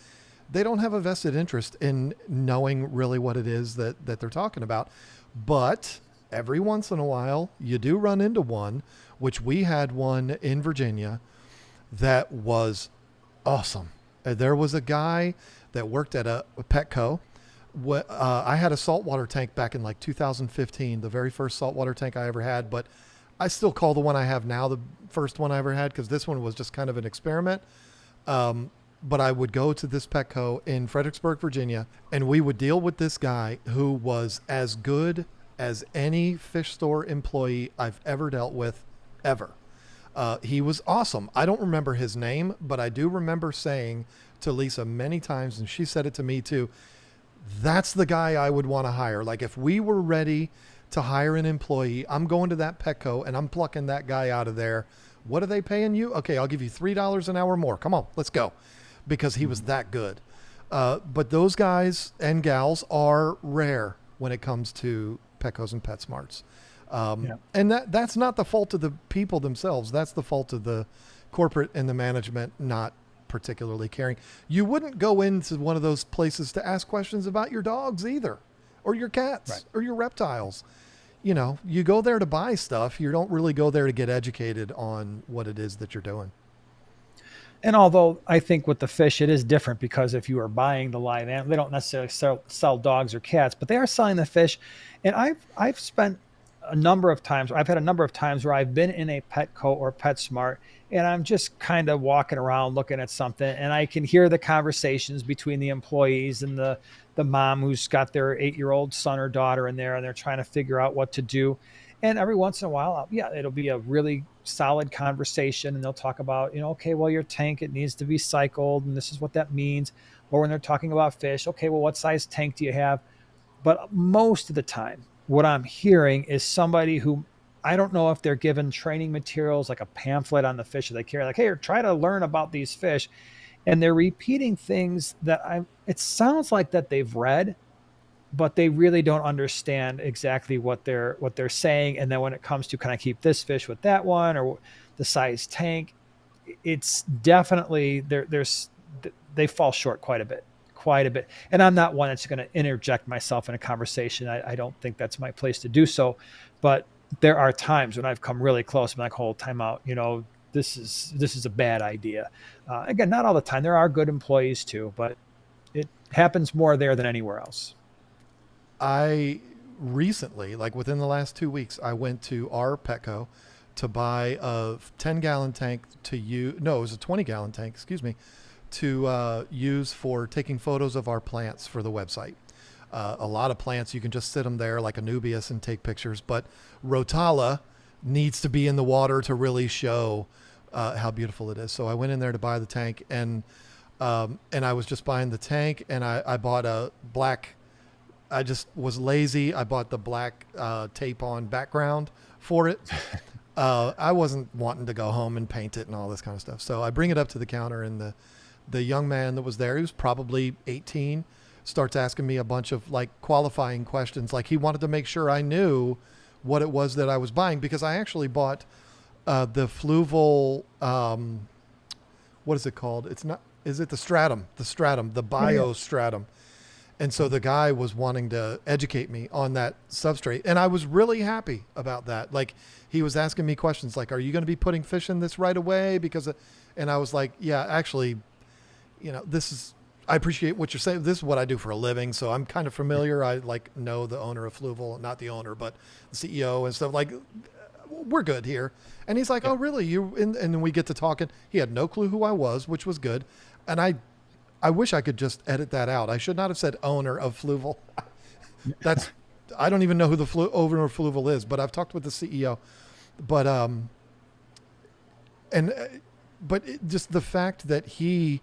They don't have a vested interest in knowing really what it is that they're talking about. But every once in a while, you do run into one, which we had one in Virginia that was awesome. There was a guy that worked at a Petco. I had a saltwater tank back in like 2015, the very first saltwater tank I ever had, but I still call the one I have now the first one I ever had because this one was just kind of an experiment. But I would go to this Petco in Fredericksburg, Virginia, and we would deal with this guy who was as good as any fish store employee I've ever dealt with, ever. He was awesome. I don't remember his name, but I do remember saying to Lisa many times, and she said it to me too, that's the guy I would want to hire. Like if we were ready to hire an employee, I'm going to that Petco and I'm plucking that guy out of there. What are they paying you? Okay, I'll give you $3 an hour more. Come on, let's go. Because he was that good. But those guys and gals are rare when it comes to Petcos and PetSmarts. Yeah. And that's not the fault of the people themselves. That's the fault of the corporate and the management not particularly caring. You wouldn't go into one of those places to ask questions about your dogs either, or your cats, Right. or your reptiles. You know, you go there to buy stuff. You don't really go there to get educated on what it is that you're doing. And although I think with the fish, it is different because if you are buying the live animal, they don't necessarily sell dogs or cats, but they are selling the fish. And I've spent a number of times, I've had a number of times where I've been in a Petco or PetSmart and I'm just kind of walking around looking at something and I can hear the conversations between the employees and the mom who's got their 8-year-old son or daughter in there and they're trying to figure out what to do. And every once in a while, yeah, it'll be a really solid conversation and they'll talk about, okay, well, your tank, it needs to be cycled and this is what that means. Or when they're talking about fish, okay, well, what size tank do you have? But most of the time, what I'm hearing is somebody who I don't know if they're given training materials like a pamphlet on the fish that they carry, like, hey, try to learn about these fish. And they're repeating things that it sounds like that they've read, but they really don't understand exactly what they're saying. And then when it comes to, can I keep this fish with that one or the size tank, it's definitely they fall short quite a bit. And I'm not one that's going to interject myself in a conversation. I don't think that's my place to do so, but there are times when I've come really close and like, hold time out, this is a bad idea. Again, not all the time. There are good employees too, but it happens more there than anywhere else. I recently, like within the last 2 weeks, I went to our Petco to buy a 10-gallon tank to use. No, it was a 20-gallon tank, excuse me, to use for taking photos of our plants for the website. A lot of plants, you can just sit them there like a Nubius and take pictures, but Rotala needs to be in the water to really show how beautiful it is. So I went in there to buy the tank, and I was just buying the tank, and I bought a black. I just was lazy. I bought the black tape on background for it. I wasn't wanting to go home and paint it and all this kind of stuff. So I bring it up to the counter, and the young man that was there, he was probably 18, starts asking me a bunch of like qualifying questions. Like he wanted to make sure I knew what it was that I was buying, because I actually bought the Fluval, what is it called? It's not, is it the stratum, the bio stratum. And so the guy was wanting to educate me on that substrate. And I was really happy about that. Like he was asking me questions like, are you going to be putting fish in this right away? And I was like, yeah, actually, I appreciate what you're saying. This is what I do for a living. So I'm kind of familiar. I like know the owner of Fluval, not the owner, but the CEO and stuff. Like we're good here. And he's like, oh really? And then we get to talking. He had no clue who I was, which was good. And I wish I could just edit that out. I should not have said owner of Fluval. I don't even know who the owner of Fluval is, but I've talked with the CEO. But just the fact that he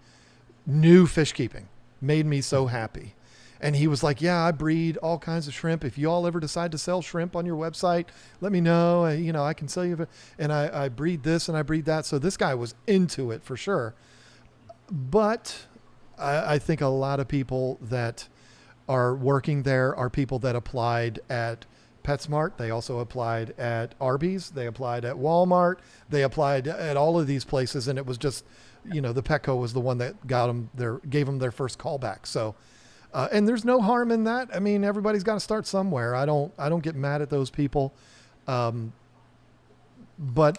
knew fish keeping made me so happy. And he was like, yeah, I breed all kinds of shrimp. If you all ever decide to sell shrimp on your website, let me know. I can sell you. And I breed this and I breed that. So this guy was into it for sure. But I think a lot of people that are working there are people that applied at PetSmart. They also applied at Arby's. They applied at Walmart. They applied at all of these places. And it was just, the Petco was the one that gave them their first callback. So, and there's no harm in that. I mean, everybody's got to start somewhere. I don't get mad at those people. But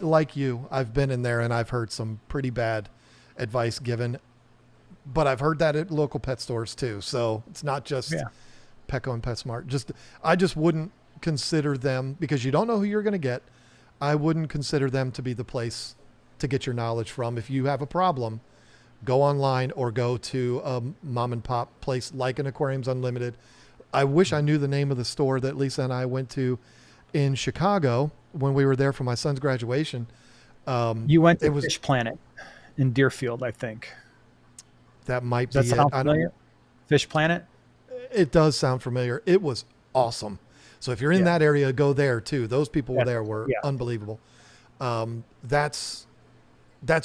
like you, I've been in there and I've heard some pretty bad advice given. But I've heard that at local pet stores too. So it's not just Petco and PetSmart. I just wouldn't consider them, because you don't know who you're going to get. I wouldn't consider them to be the place to get your knowledge from. If you have a problem, go online or go to a mom and pop place like an Aquariums Unlimited. I wish I knew the name of the store that Lisa and I went to in Chicago when we were there for my son's graduation. You went to Fish Planet in Deerfield, I think. That might Does be that sound familiar? Fish Planet? It does sound familiar. It was awesome. So if you're in that area, go there too. Those people there were unbelievable. That's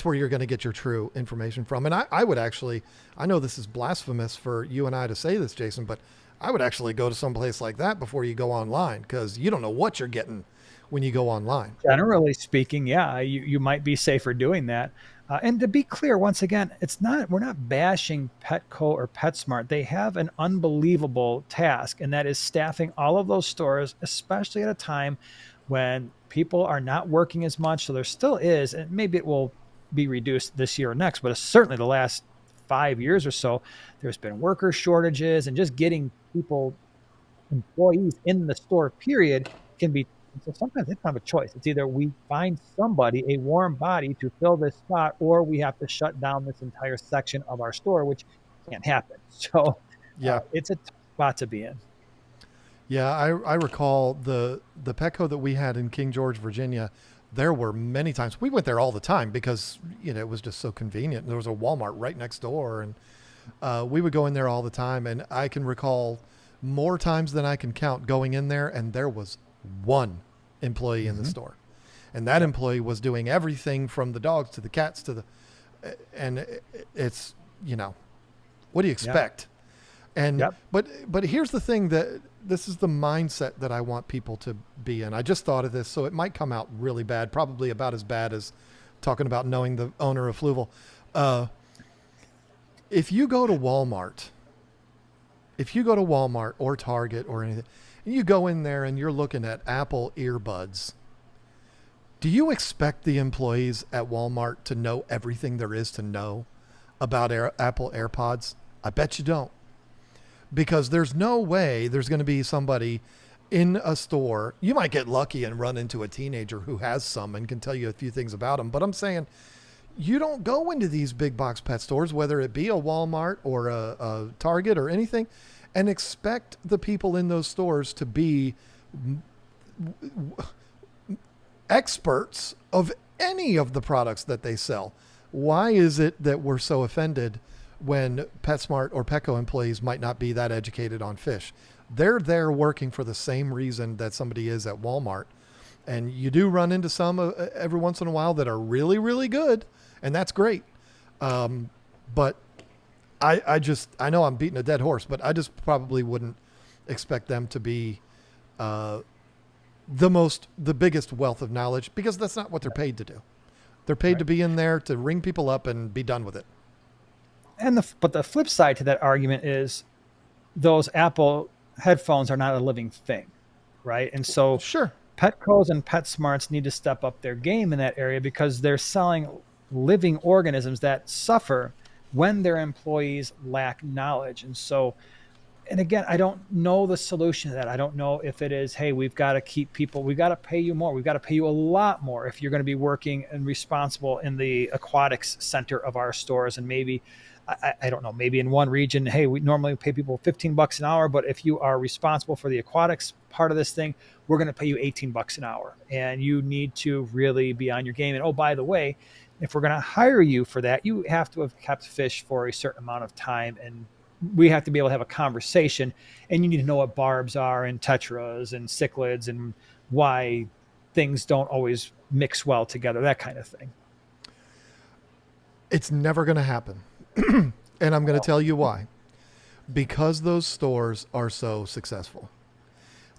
where you're going to get your true information from. And I would actually, I know this is blasphemous for you and I to say this, Jason, but I would actually go to some place like that before you go online, because you don't know what you're getting when you go online. Generally speaking, you might be safer doing that. And to be clear, once again, we're not bashing Petco or PetSmart. They have an unbelievable task, and that is staffing all of those stores, especially at a time when people are not working as much. So there still is, and maybe it will be reduced this year or next, but certainly the last 5 years or so, there's been worker shortages, and just getting employees in the store period can be. So sometimes it's kind of a choice. It's either we find somebody, a warm body to fill this spot, or we have to shut down this entire section of our store, which can't happen. So it's a tough spot to be in. Yeah, I recall the Petco that we had in King George, Virginia. There were many times we went there all the time because it was just so convenient. There was a Walmart right next door, and we would go in there all the time. And I can recall more times than I can count going in there, and there was one employee in the store, and that employee was doing everything from the dogs to the cats and it's what do you expect? And but here's the thing, that this is the mindset that I want people to be in. I just thought of this, so it might come out really bad, probably about as bad as talking about knowing the owner of Fluval. If you go to Walmart or Target or anything, you go in there and you're looking at Apple earbuds, do you expect the employees at Walmart to know everything there is to know about Apple AirPods? I bet you don't. Because there's no way there's going to be somebody in a store. You might get lucky and run into a teenager who has some and can tell you a few things about them. But I'm saying you don't go into these big box pet stores, whether it be a Walmart or a Target or anything, and expect the people in those stores to be experts of any of the products that they sell. Why is it that we're so offended when PetSmart or Petco employees might not be that educated on fish? They're there working for the same reason that somebody is at Walmart. And you do run into some every once in a while that are really, really good. And that's great. But I know I'm beating a dead horse, but I just probably wouldn't expect them to be the biggest wealth of knowledge, because that's not what they're paid to do. They're paid to be in there to ring people up and be done with it. But the flip side to that argument is those Apple headphones are not a living thing, right? And so Sure. Petcos and PetSmarts need to step up their game in that area, because they're selling living organisms that suffer when their employees lack knowledge. And so, and again, I don't know the solution to that. I don't know if it is, hey, we've got to keep people, we've got to pay you more. We've got to pay you a lot more if you're going to be working and responsible in the aquatics center of our stores. And maybe, I don't know, maybe in one region, hey, we normally pay people $15 an hour, but if you are responsible for the aquatics part of this thing, we're going to pay you $18 an hour. And you need to really be on your game. And oh, by the way, if we're going to hire you for that, you have to have kept fish for a certain amount of time, and we have to be able to have a conversation, and you need to know what barbs are and tetras and cichlids and why things don't always mix well together, that kind of thing. It's never going to happen. And I'm going to tell you why. Because those stores are so successful.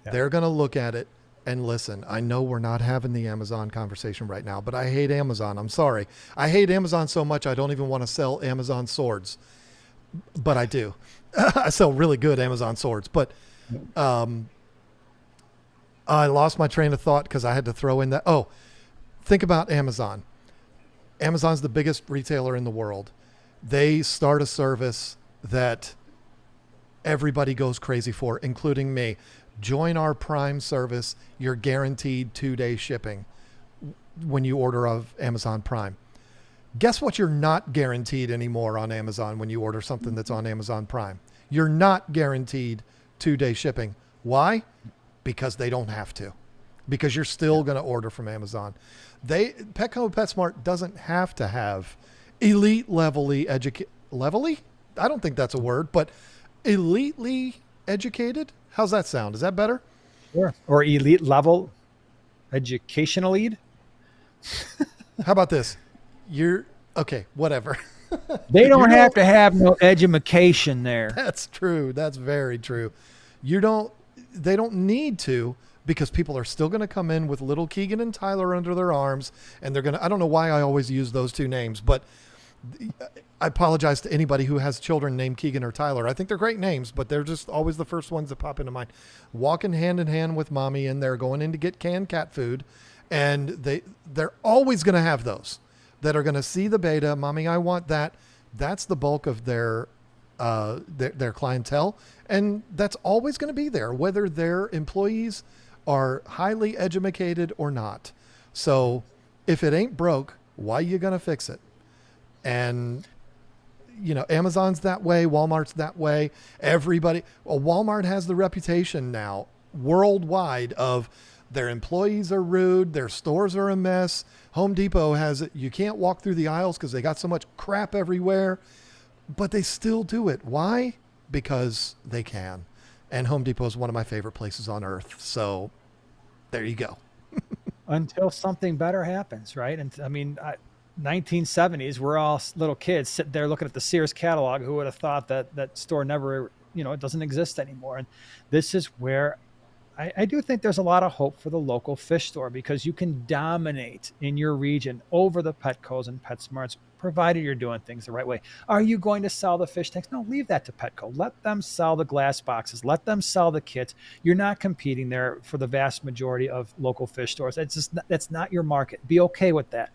Yeah. They're going to look at it and listen. I know we're not having the Amazon conversation right now, but I hate Amazon. I'm sorry. I hate Amazon so much I don't even want to sell Amazon swords. But I do. I sell really good Amazon swords. But I lost my train of thought because I had to throw in that. Oh, think about Amazon. Amazon's the biggest retailer in the world. They start a service that everybody goes crazy for, including me. Join our Prime service. You're guaranteed 2-day shipping when you order of Amazon Prime. Guess what? You're not guaranteed anymore on Amazon when you order something that's on Amazon Prime. You're not guaranteed 2-day shipping. Why? Because they don't have to. Because you're still going to order from Amazon. Petco PetSmart doesn't have to have elite levelly I don't think that's a word, but elitely educated. How's that sound? Is that better? Sure. Or elite level educational lead. How about this? You're okay, whatever. They don't have to have no education there. That's true. That's very true. They don't need to, because people are still going to come in with little Keegan and Tyler under their arms, and they're going to, I don't know why I always use those two names, but I apologize to anybody who has children named Keegan or Tyler. I think they're great names, but they're just always the first ones that pop into mind. Walking hand in hand with mommy, and they're going in to get canned cat food, and they're always going to have those that are going to see the beta. Mommy, I want that. That's the bulk of their clientele, and that's always going to be there, whether their employees are highly educated or not. So if it ain't broke, why you going to fix it? And, Amazon's that way. Walmart's that way. Walmart has the reputation now worldwide of their employees are rude. Their stores are a mess. Home Depot has it. You can't walk through the aisles because they got so much crap everywhere, but they still do it. Why? Because they can. And Home Depot is one of my favorite places on earth. So there you go. Until something better happens, right? And 1970s, we're all little kids sitting there looking at the Sears catalog. Who would have thought that store never, it doesn't exist anymore? And this is where I do think there's a lot of hope for the local fish store, because you can dominate in your region over the Petcos and PetSmarts, provided you're doing things the right way. Are you going to sell the fish tanks? No, leave that to Petco. Let them sell the glass boxes. Let them sell the kits. You're not competing there for the vast majority of local fish stores. That's not your market. Be okay with that.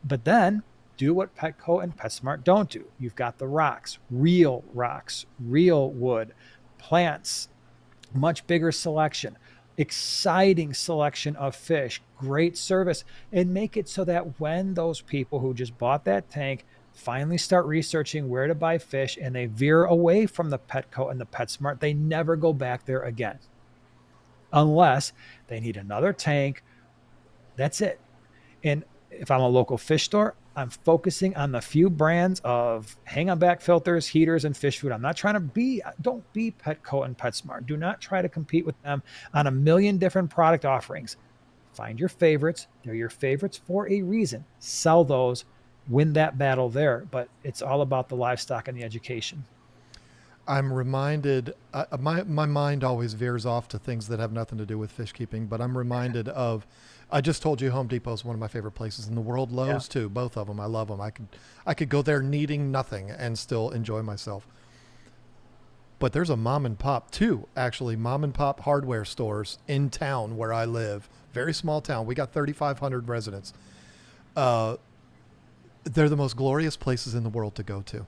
But then do what Petco and PetSmart don't do. You've got the rocks, real wood, plants, much bigger selection, exciting selection of fish, great service, and make it so that when those people who just bought that tank finally start researching where to buy fish and they veer away from the Petco and the PetSmart, they never go back there again unless they need another tank. That's it. And if I'm a local fish store, I'm focusing on the few brands of hang on back filters, heaters, and fish food. I'm not trying to don't be Petco and PetSmart. Do not try to compete with them on a million different product offerings. Find your favorites. They're your favorites for a reason. Sell those, win that battle there. But it's all about the livestock and the education. I'm reminded, my mind always veers off to things that have nothing to do with fish keeping, but I'm reminded of, I just told you Home Depot is one of my favorite places in the world. Lowe's too, both of them. I love them. I could go there needing nothing and still enjoy myself. But there's a mom and pop too, actually, mom and pop hardware stores in town where I live. Very small town. We got 3,500 residents. They're the most glorious places in the world to go to.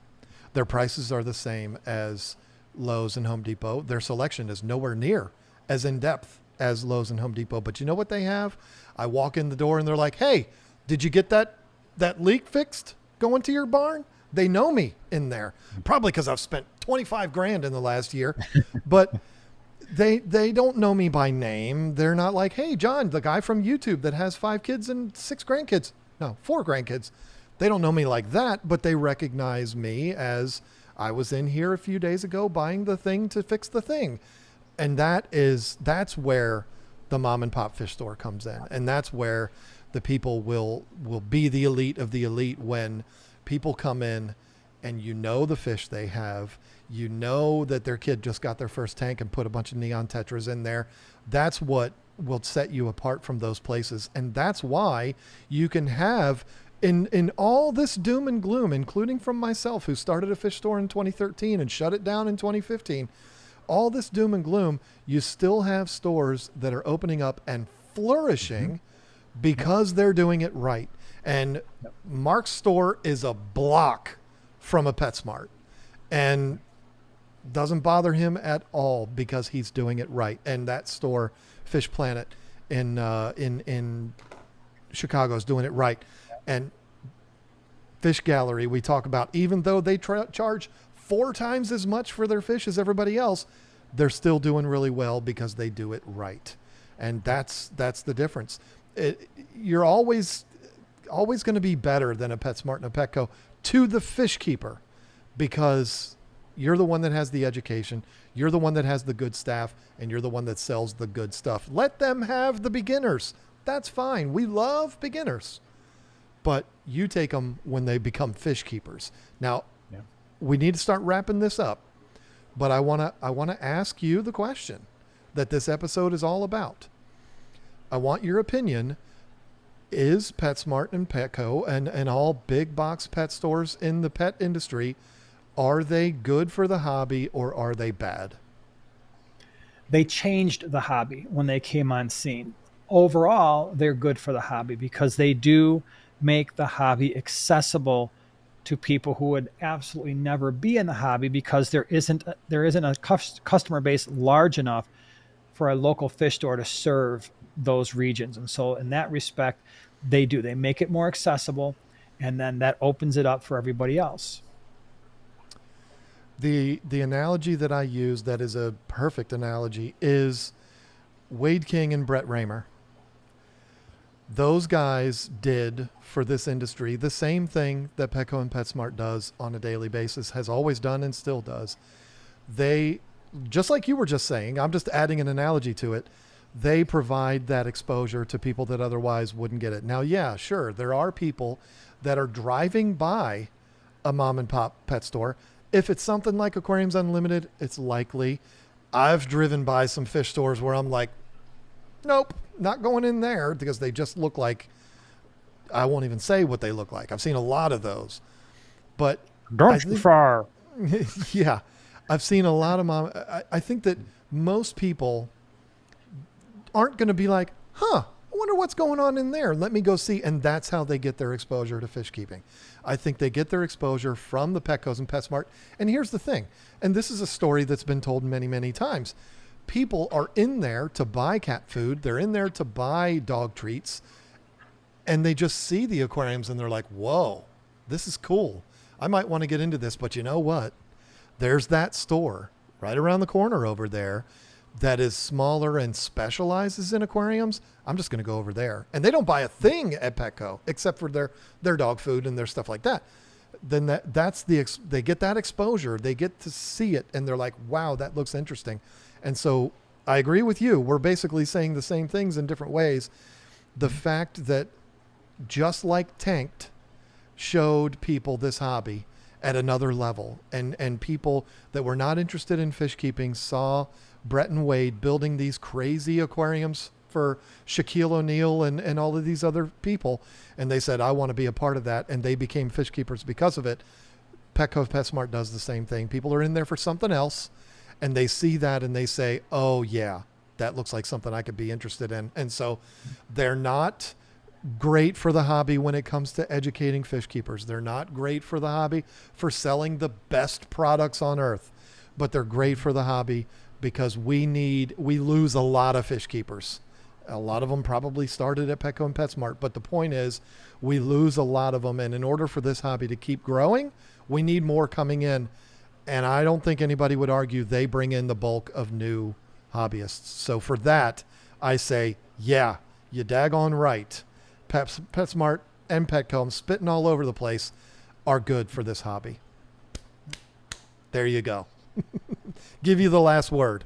Their prices are the same as Lowe's and Home Depot. Their selection is nowhere near as in depth as Lowe's and Home Depot. But you know what they have? I walk in the door and they're like, "Hey, did you get that leak fixed going to your barn?" They know me in there, probably because I've spent 25 grand in the last year, but they don't know me by name. They're not like, "Hey, John, the guy from YouTube that has 5 kids and 6 grandkids." No, 4 grandkids. They don't know me like that, but they recognize me as I was in here a few days ago buying the thing to fix the thing. And that's where the mom and pop fish store comes in. And that's where the people will be the elite of the elite when people come in and you know the fish they have, you know that their kid just got their first tank and put a bunch of neon tetras in there. That's what will set you apart from those places. And that's why you can have in all this doom and gloom, including from myself, who started a fish store in 2013 and shut it down in 2015, all this doom and gloom, you still have stores that are opening up and flourishing because they're doing it right. And Mark's store is a block from a PetSmart and doesn't bother him at all because he's doing it right. And that store, Fish Planet in Chicago, is doing it right. And Fish Gallery, we talk about, even though they charge 4 times as much for their fish as everybody else, they're still doing really well because they do it right. And that's the difference. You're always going to be better than a PetSmart and a Petco to the fish keeper because you're the one that has the education, you're the one that has the good staff, and you're the one that sells the good stuff. Let them have the beginners. That's fine. We love beginners. But you take them when they become fish keepers. Now, we need to start wrapping this up, but I want to ask you the question that this episode is all about. I want your opinion. Is PetSmart and Petco and all big box pet stores in the pet industry, are they good for the hobby or are they bad? They changed the hobby when they came on scene. Overall, they're good for the hobby because they do make the hobby accessible to people who would absolutely never be in the hobby because there isn't a customer base large enough for a local fish store to serve those regions. And so in that respect, they make it more accessible, and then that opens it up for everybody else. The analogy that I use that is a perfect analogy is Wade King and Brett Raymer. Those guys did for this industry the same thing that Petco and PetSmart does on a daily basis, has always done and still does. They, just like you were just saying, I'm just adding an analogy to it, they provide that exposure to people that otherwise wouldn't get it. Now, yeah, sure, there are people that are driving by a mom and pop pet store. If it's something like Aquariums Unlimited, it's likely. I've driven by some fish stores where I'm like, nope, not going in there because they just look like, I won't even say what they look like. I've seen a lot of those, but Don't you far. Yeah, I've seen a lot of I think that most people aren't going to be like, I wonder what's going on in there. Let me go see. And that's how they get their exposure to fish keeping. I think they get their exposure from the Petcos and PetSmart. And here's the thing. And this is a story that's been told many, many times. people are in there to buy cat food. They're in there to buy dog treats, and they just see the aquariums and they're like, whoa, this is cool. I might want to get into this, but you know what? There's that store right around the corner over there that is smaller and specializes in aquariums. I'm just going to go over there. And they don't buy a thing at Petco except for their dog food and their stuff like that. Then they get that exposure. They get to see it and they're like, wow, that looks interesting. And so I agree with you. We're basically saying the same things in different ways. The fact that Just Like Tanked showed people this hobby at another level, and people that were not interested in fish keeping saw Brett and Wade building these crazy aquariums for Shaquille O'Neal and all of these other people. And they said, I want to be a part of that. And they became fish keepers because of it. Petco Petsmart does the same thing. People are in there for something else and they see that and they say, oh yeah, that looks like something I could be interested in. And so they're not great for the hobby when it comes to educating fish keepers. They're not great for the hobby for selling the best products on earth, but they're great for the hobby because we lose a lot of fish keepers. A lot of them probably started at Petco and PetSmart, but the point is we lose a lot of them. And in order for this hobby to keep growing, we need more coming in. And I don't think anybody would argue they bring in the bulk of new hobbyists. So for that, I say, yeah, you daggone right. PetSmart and Petco, I'm spitting all over the place, are good for this hobby. There you go. Give you the last word.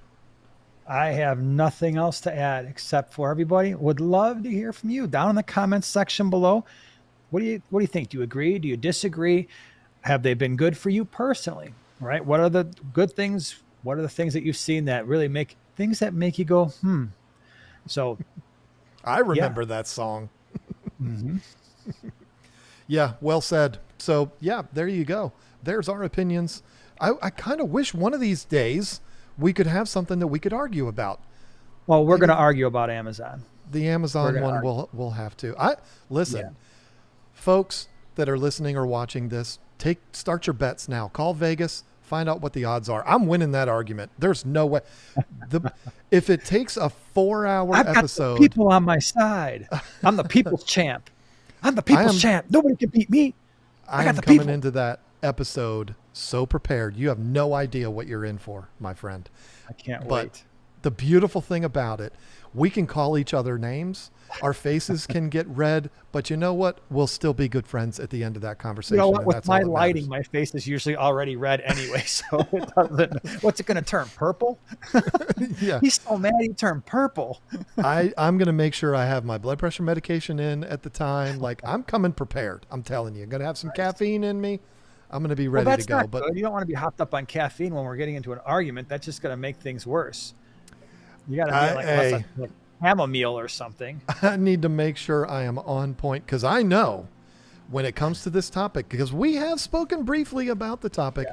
I have nothing else to add except for everybody would love to hear from you down in the comments section below. What do you think? Do you agree? Do you disagree? Have they been good for you personally? Right? What are the good things? What are the things that you've seen that really make you go, So I remember that song. Mm-hmm. Yeah, well said. So yeah, there you go. There's our opinions. I kind of wish one of these days we could have something that we could argue about. Well, we're going to argue about Amazon. The Amazon one we'll have to. Listen, folks that are listening or watching this, start your bets now. Call Vegas, find out what the odds are. I'm winning that argument. There's no way. If it takes a 4-hour episode, got the people on my side. I'm the people's champ. I'm the people's champ. Nobody can beat me. I got the people. Coming into that episode so prepared. You have no idea what you're in for, my friend. I can't but wait. The beautiful thing about it, we can call each other names. Our faces can get red, but you know what? We'll still be good friends at the end of that conversation. You know what? With my lighting, my face is usually already red anyway, so it doesn't. What's it going to turn purple? Yeah. He's so mad he turned purple. I'm going to make sure I have my blood pressure medication in at the time. Like, I'm coming prepared. I'm telling you. I'm going to have some caffeine in me. I'm going to be ready to go. Not good. You don't want to be hopped up on caffeine when we're getting into an argument. That's just going to make things worse. You got to be like chamomile or something. I need to make sure I am on point because I know when it comes to this topic, because we have spoken briefly about the topic,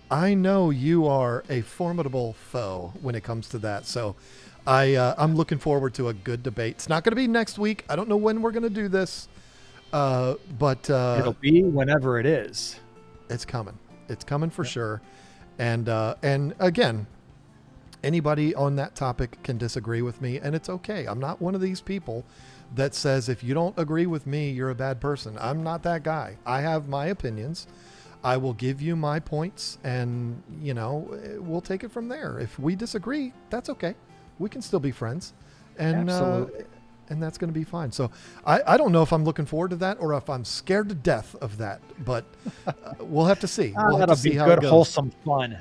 I know you are a formidable foe when it comes to that. So I'm looking forward to a good debate. It's not going to be next week. I don't know when we're going to do this, but it'll be whenever it is. It's coming. It's coming for sure. And again, anybody on that topic can disagree with me, and it's okay. I'm not one of these people that says, if you don't agree with me, you're a bad person. I'm not that guy. I have my opinions. I will give you my points, and, we'll take it from there. If we disagree, that's okay. We can still be friends. And, absolutely. And that's going to be fine. So I don't know if I'm looking forward to that or if I'm scared to death of that, but we'll have to see. We'll have to see how it goes. That'll be good, wholesome fun.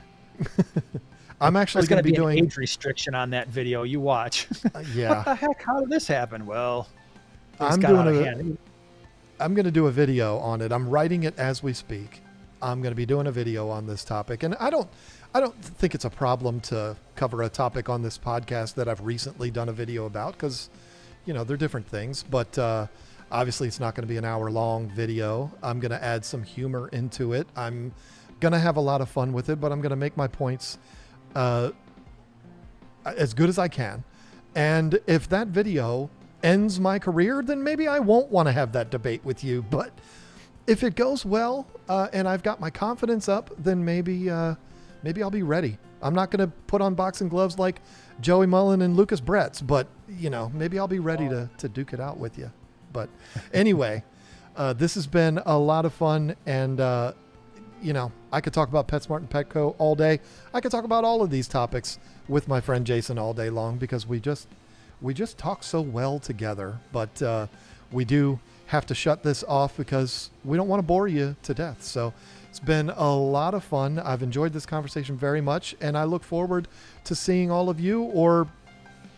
I'm actually going to be doing an age restriction on that video. You watch. Yeah. What the heck? How did this happen? Well, I'm going to do a video on it. I'm writing it as we speak. I'm going to be doing a video on this topic, and I don't think it's a problem to cover a topic on this podcast that I've recently done a video about because, they're different things, but obviously it's not going to be an hour-long video. I'm going to add some humor into it. I'm going to have a lot of fun with it, but I'm going to make my points as good as I can. And if that video ends my career, then maybe I won't want to have that debate with you. But if it goes well and I've got my confidence up, then maybe maybe I'll be ready. I'm not going to put on boxing gloves like Joey Mullen and Lucas Bretz, but maybe I'll be ready to duke it out with you. But anyway, this has been a lot of fun, and I could talk about Petsmart and Petco all day. I could talk about all of these topics with my friend Jason all day long, because we just talk so well together. But we do have to shut this off because we don't want to bore you to death. So it's been a lot of fun. I've enjoyed this conversation very much, and I look forward to seeing all of you, or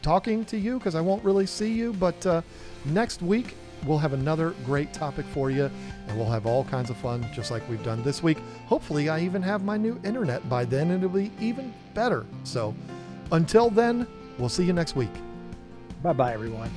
talking to you, because I won't really see you. But next week, we'll have another great topic for you, and we'll have all kinds of fun just like we've done this week. Hopefully, I even have my new internet by then, and it'll be even better. So until then, we'll see you next week. Bye-bye, everyone.